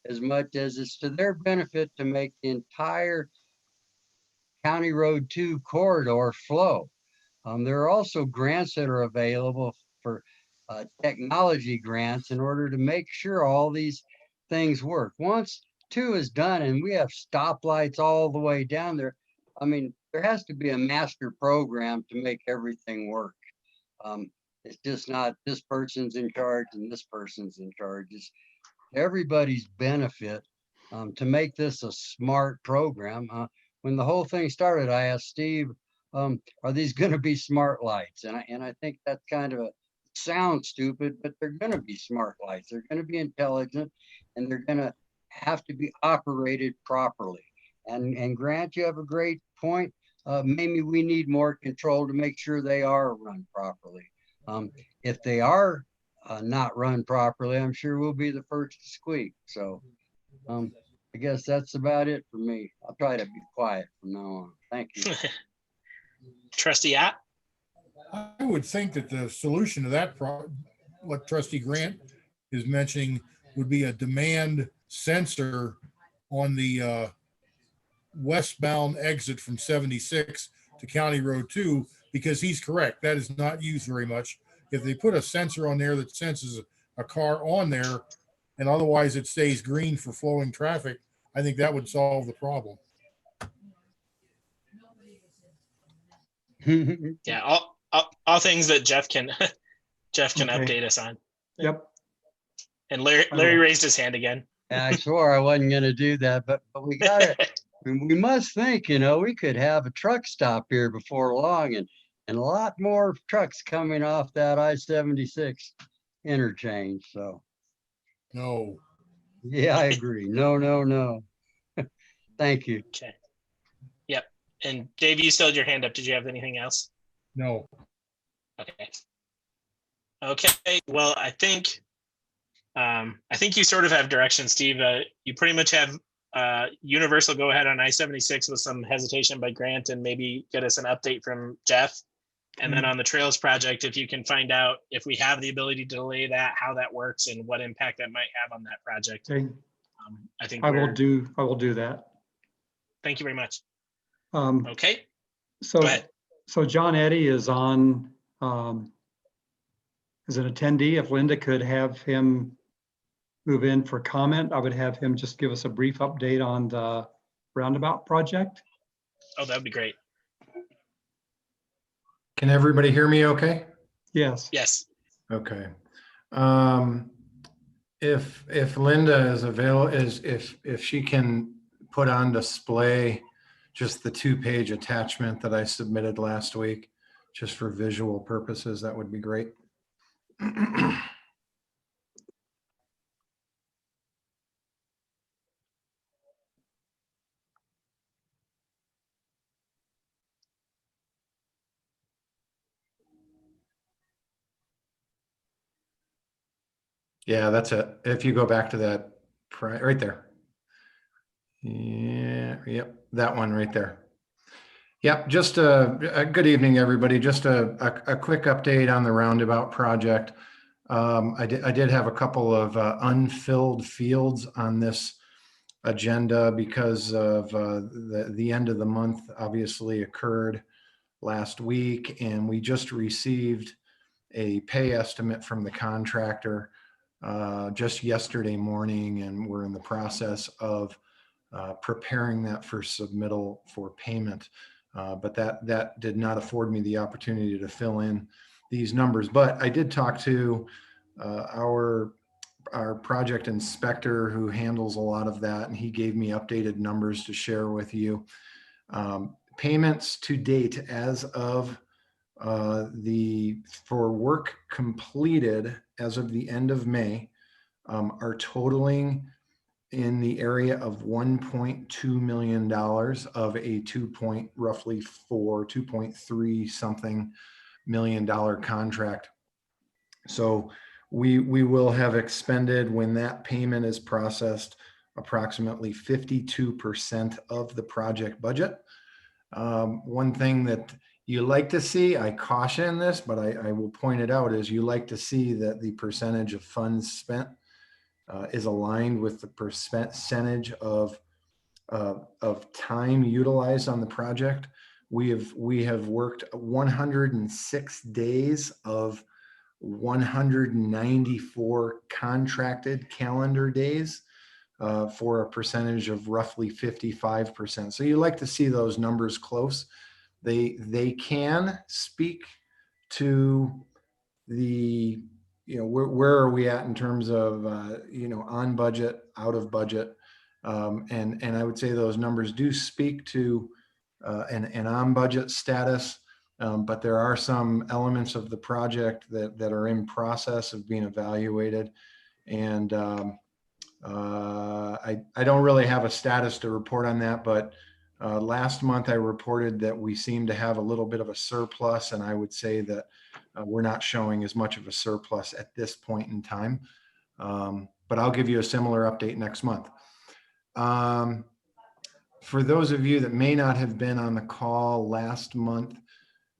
as much as it's to their benefit to make the entire County Road 2 corridor flow. There are also grants that are available for technology grants in order to make sure all these things work. Once 2 is done and we have stoplights all the way down there, I mean, there has to be a master program to make everything work. It's just not this person's in charge and this person's in charge. It's everybody's benefit to make this a smart program. When the whole thing started, I asked Steve, are these going to be smart lights? And I think that's kind of a sound stupid, but they're going to be smart lights. They're going to be intelligent, and they're going to have to be operated properly. And Grant, you have a great point. Maybe we need more control to make sure they are run properly. If they are not run properly, I'm sure we'll be the first to squeak. So I guess that's about it for me. I'll try to be quiet from now on. Thank you. Trustee Ott? I would think that the solution to that what Trustee Grant is mentioning would be a demand sensor on the westbound exit from 76 to County Road 2, because he's correct. That is not used very much. If they put a sensor on there that senses a car on there and otherwise it stays green for flowing traffic, I think that would solve the problem. Yeah, all things that Jeff can update us on. Yep. And Larry raised his hand again. I swore I wasn't going to do that, but we got it. We must think, we could have a truck stop here before long, and a lot more trucks coming off that I-76 interchange. So, no. Yeah, I agree. No. Thank you. Okay. Yep. And Dave, you still had your hand up. Did you have anything else? No. Okay. Okay. Well, I think you sort of have direction, Steve. You pretty much have universal go ahead on I-76 with some hesitation by Grant, and maybe get us an update from Jeff. And then on the Trails project, if you can find out if we have the ability to delay that, how that works, and what impact that might have on that project. Okay. I think I will do that. Thank you very much. Okay. Go ahead. So John Eddy is on as an attendee. If Linda could have him move in for comment, I would have him just give us a brief update on the roundabout project. Oh, that would be great. Can everybody hear me okay? Yes. Yes. Okay. If Linda is available, if she can put on display just the 2-page attachment that I submitted last week, just for visual purposes, that would be great. Yeah, that's it. If you go back to that right there. Yeah, yep, that one right there. Yep, just a good evening, everybody. Just a quick update on the roundabout project. I did have a couple of unfilled fields on this agenda because of the end of the month obviously occurred last week, and we just received a pay estimate from the contractor just yesterday morning, and we're in the process of preparing that for submittal for payment. But that did not afford me the opportunity to fill in these numbers. But I did talk to our project inspector who handles a lot of that, and he gave me updated numbers to share with you. Payments to date as of for work completed as of the end of May are totaling in the area of $1.2 million of a roughly 2.3 something million dollar contract. So we will have expended, when that payment is processed, approximately 52% of the project budget. One thing that you like to see, I caution this, but I will point it out, is you like to see that the percentage of funds spent is aligned with the percentage of time utilized on the project. We have worked 106 days of 194 contracted calendar days for a percentage of roughly 55%. So you like to see those numbers close. They can speak to the, where are we at in terms of, on budget, out of budget. And I would say those numbers do speak to an on budget status. But there are some elements of the project that are in process of being evaluated. And I don't really have a status to report on that, but last month I reported that we seem to have a little bit of a surplus, and I would say that we're not showing as much of a surplus at this point in time. But I'll give you a similar update next month. For those of you that may not have been on the call last month,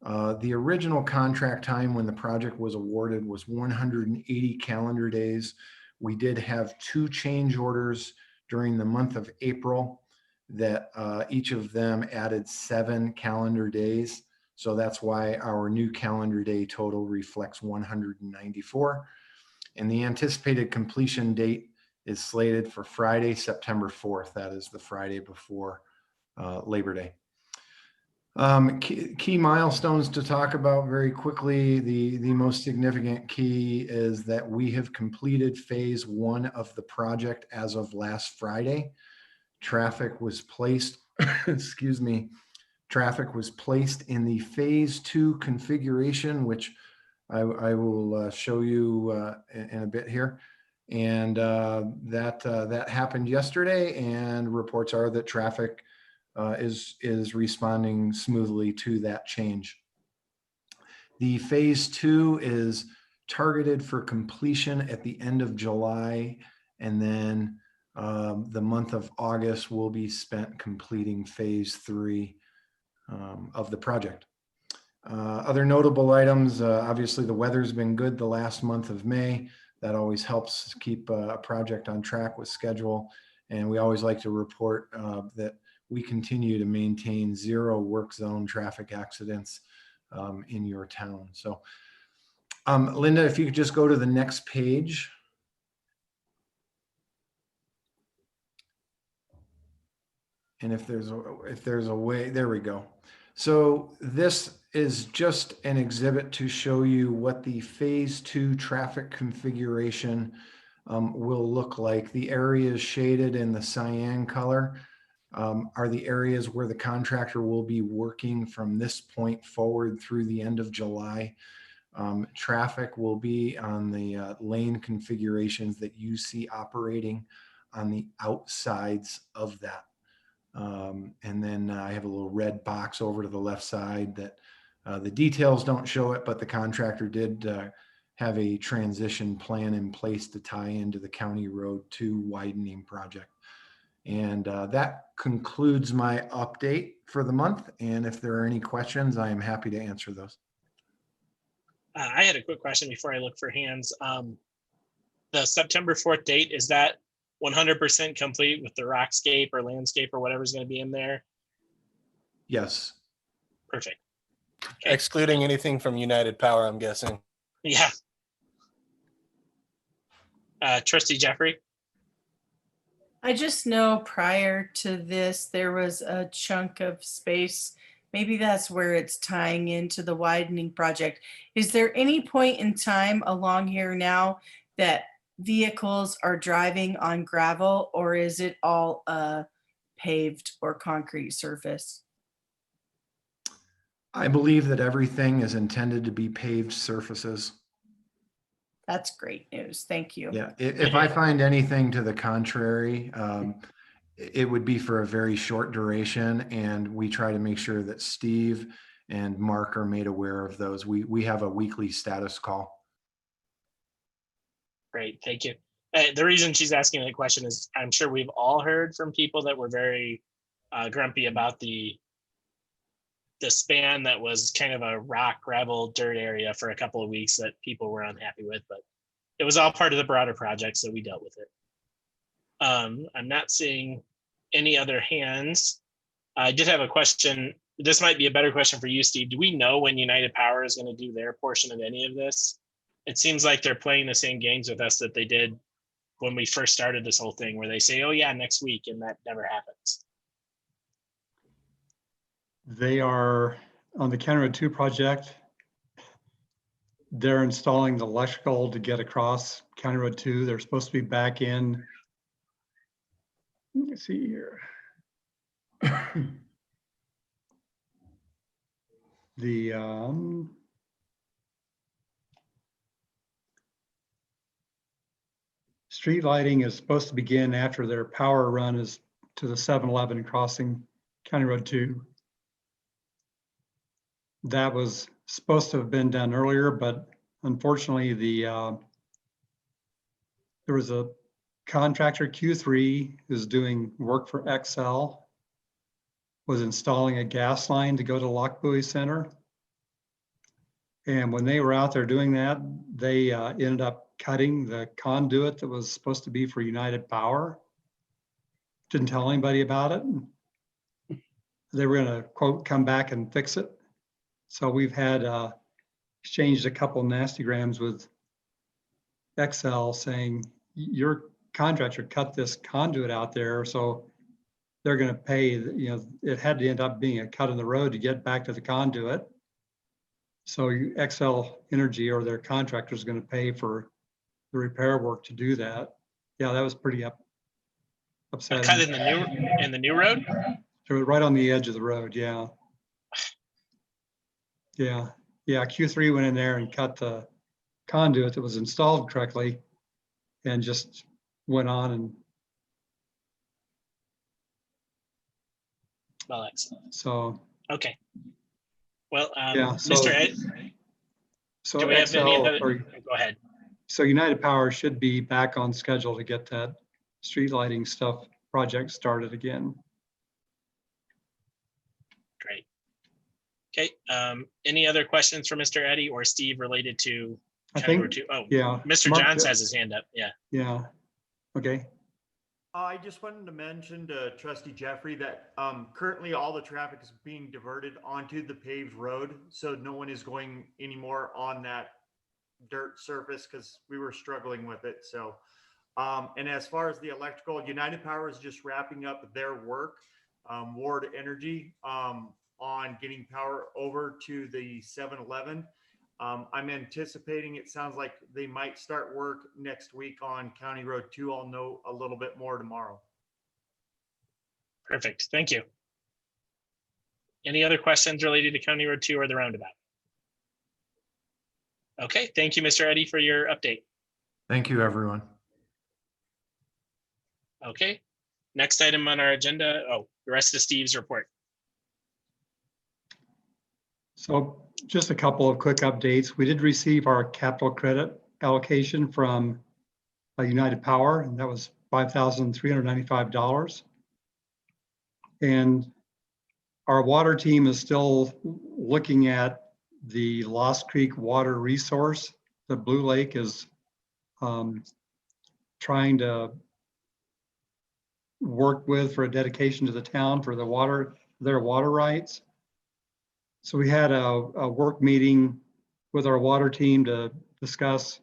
the original contract time when the project was awarded was 180 calendar days. We did have 2 change orders during the month of April that each of them added 7 calendar days. So that's why our new calendar day total reflects 194. And the anticipated completion date is slated for Friday, September 4th. That is the Friday before Labor Day. Key milestones to talk about very quickly. The most significant key is that we have completed phase 1 of the project as of last Friday. Traffic was placed, excuse me, traffic was placed in the phase 2 configuration, which I will show you in a bit here. And that happened yesterday, and reports are that traffic is responding smoothly to that change. The phase 2 is targeted for completion at the end of July, and then the month of August will be spent completing phase 3 of the project. Other notable items, obviously the weather's been good the last month of May. That always helps keep a project on track with schedule. And we always like to report that we continue to maintain 0 work zone traffic accidents in your town. So Linda, if you could just go to the next page. And if there's a way, there we go. So this is just an exhibit to show you what the phase 2 traffic configuration will look like. The areas shaded in the cyan color are the areas where the contractor will be working from this point forward through the end of July. Traffic will be on the lane configurations that you see operating on the outsides of that. And then I have a little red box over to the left side that the details don't show it, but the contractor did have a transition plan in place to tie into the County Road 2 widening project. And that concludes my update for the month. And if there are any questions, I am happy to answer those. I had a quick question before I look for hands. The September 4th date, is that 100% complete with the rockscape or landscape or whatever's going to be in there? Yes. Perfect. Okay. Excluding anything from United Power, I'm guessing. Yeah. Trustee Jeffrey? I just know prior to this, there was a chunk of space. Maybe that's where it's tying into the widening project. Is there any point in time along here now that vehicles are driving on gravel, or is it all paved or concrete surface? I believe that everything is intended to be paved surfaces. That's great news. Thank you. Yeah, if I find anything to the contrary, it would be for a very short duration, and we try to make sure that Steve and Mark are made aware of those. We have a weekly status call. Great, thank you. The reason she's asking that question is I'm sure we've all heard from people that were very grumpy about the span that was kind of a rock, gravel, dirt area for a couple of weeks that people were unhappy with, but it was all part of the broader project, so we dealt with it. I'm not seeing any other hands. I did have a question. This might be a better question for you, Steve. Do we know when United Power is going to do their portion of any of this? It seems like they're playing the same games with us that they did when we first started this whole thing, where they say, oh yeah, next week, and that never happens. They are on the County Road 2 project. They're installing the electrical to get across County Road 2. They're supposed to be back in. Let me see here. The street lighting is supposed to begin after their power run is to the 7-Eleven crossing County Road 2. That was supposed to have been done earlier, but unfortunately there was a contractor, Q3, who's doing work for XL, was installing a gas line to go to Lockbuoy Center. And when they were out there doing that, they ended up cutting the conduit that was supposed to be for United Power. Didn't tell anybody about it. They were gonna, quote, come back and fix it. So we've had exchanged a couple nastygrams with XL saying, your contractor cut this conduit out there, so they're gonna pay, you know, it had to end up being a cut in the road to get back to the conduit. So XL Energy or their contractor is going to pay for the repair work to do that. Yeah, that was pretty upsetting. A cut in the new road? So right on the edge of the road, yeah. Yeah, Q3 went in there and cut the conduit that was installed correctly and just went on and. Well, excellent. So. Okay. Well, yeah, so, Mr. Ed, so do we have any other? Go ahead. So United Power should be back on schedule to get that street lighting stuff project started again. Great. Okay. Any other questions for Mr. Eddy or Steve related to County Road 2? Oh, yeah. Mr. Johns has his hand up. Yeah. Yeah. Okay. I just wanted to mention to Trustee Jeffrey that currently all the traffic is being diverted onto the paved road. So no one is going anymore on that dirt surface because we were struggling with it. So, and as far as the electrical, United Power is just wrapping up their work, Ward Energy, on getting power over to the 7-Eleven. I'm anticipating, it sounds like they might start work next week on County Road 2. I'll know a little bit more tomorrow. Perfect. Thank you. Any other questions related to County Road 2 or the roundabout? Okay. Thank you, Mr. Eddy, for your update. Thank you, everyone. Okay. Next item on our agenda. Oh, the rest of Steve's report. So just a couple of quick updates. We did receive our capital credit allocation from United Power, and that was $5,395. And our water team is still looking at the Lost Creek water resource. The Blue Lake is trying to work with for a dedication to the town for their water rights. So we had a work meeting with our water team to discuss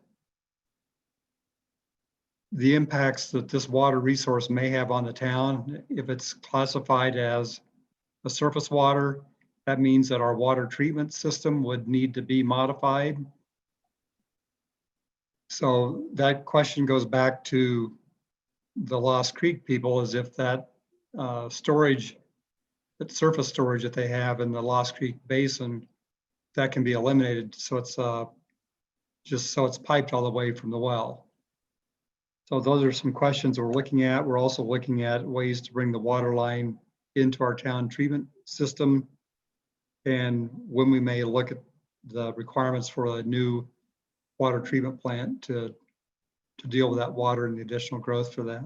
the impacts that this water resource may have on the town. If it's classified as a surface water, that means that our water treatment system would need to be modified. So that question goes back to the Lost Creek people, as if that storage, that surface storage that they have in the Lost Creek Basin, that can be eliminated. So it's just so it's piped all the way from the well. So those are some questions we're looking at. We're also looking at ways to bring the water line into our town treatment system, and when we may look at the requirements for a new water treatment plant to deal with that water and the additional growth for that.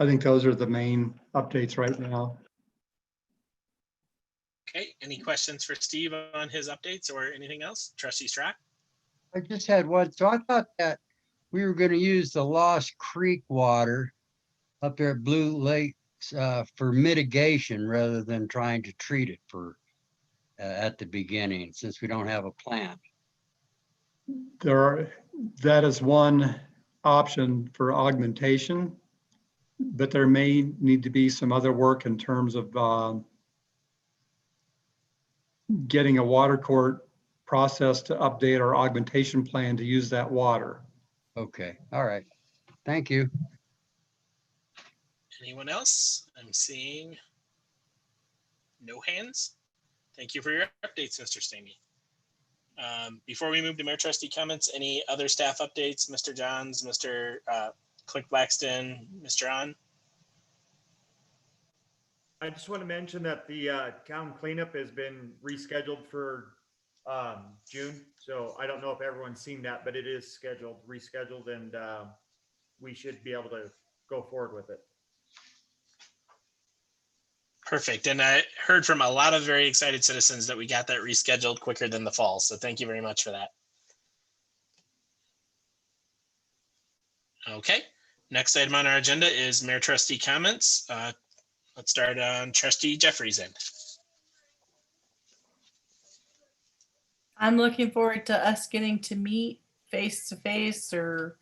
I think those are the main updates right now. Okay, any questions for Steve on his updates or anything else? Trustee Strack? I just had one. So I thought that we were going to use the Lost Creek water up there at Blue Lake for mitigation rather than trying to treat it for at the beginning, since we don't have a plant. That is one option for augmentation, but there may need to be some other work in terms of getting a water court process to update our augmentation plan to use that water. Okay, all right. Thank you. Anyone else? I'm seeing no hands. Thank you for your updates, Mr. Stamey. Before we move to Mayor Trustee comments, any other staff updates, Mr. Johns, Mr. Click Blackston, Mr. On? I just want to mention that the town cleanup has been rescheduled for June. So I don't know if everyone's seen that, but it is rescheduled, and we should be able to go forward with it. Perfect. And I heard from a lot of very excited citizens that we got that rescheduled quicker than the fall. So thank you very much for that. Okay. Next item on our agenda is Mayor Trustee comments. Let's start on Trustee Jeffrey's end. I'm looking forward to us getting to meet face to face or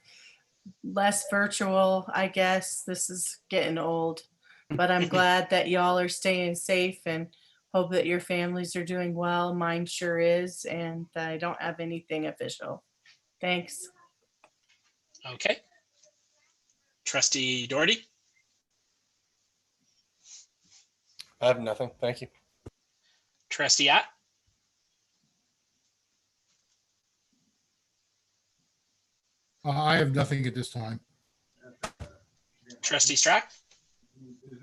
less virtual, I guess. This is getting old, but I'm glad that y'all are staying safe and hope that your families are doing well. Mine sure is, and that I don't have anything official. Thanks. Okay. Trustee Doherty. I have nothing. Thank you. Trustee Ott. I have nothing at this time. Trustee Strack.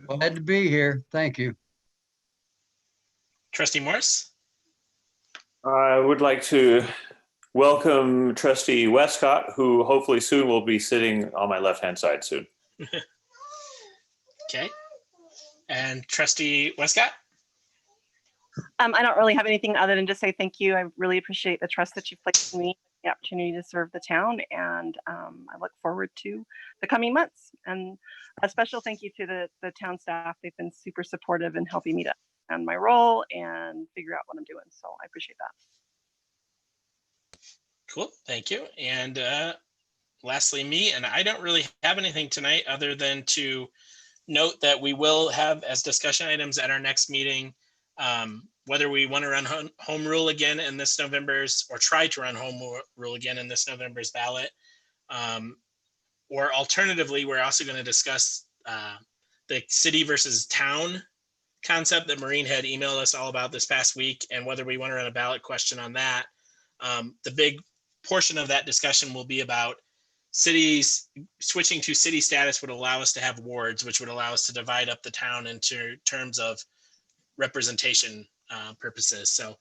Glad to be here. Thank you. Trustee Morris. I would like to welcome Trustee Westcott, who hopefully soon will be sitting on my left-hand side soon. Okay. And Trustee Westcott. I don't really have anything other than to say thank you. I really appreciate the trust that you've placed in me, the opportunity to serve the town, and I look forward to the coming months. And a special thank you to the town staff. They've been super supportive in helping me to understand my role and figure out what I'm doing. So I appreciate that. Cool. Thank you. And lastly, me, and I don't really have anything tonight other than to note that we will have as discussion items at our next meeting, whether we want to run home rule again in this November's, or try to run home rule again in this November's ballot. Or alternatively, we're also going to discuss the city versus town concept that Maureen had emailed us all about this past week, and whether we want to run a ballot question on that. The big portion of that discussion will be about cities switching to city status would allow us to have wards, which would allow us to divide up the town into terms of representation purposes. So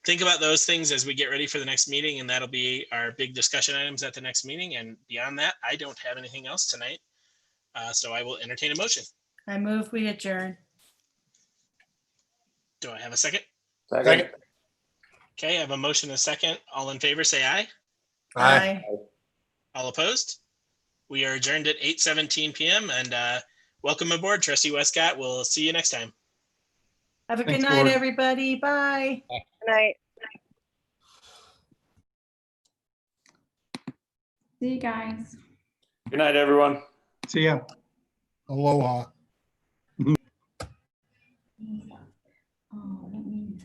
think about those things as we get ready for the next meeting, and that'll be our big discussion items at the next meeting. And beyond that, I don't have anything else tonight. So I will entertain a motion. I move we adjourn. Do I have a second? Second. Okay, I have a motion and a second. All in favor, say aye. Aye. All opposed? We are adjourned at 8:17 p.m. and welcome aboard, Trustee Westcott. We'll see you next time. Have a Thanks, good night, Lord. everybody. Bye. Good night. See you guys. Good night, everyone. See ya. Aloha. Oh, let me.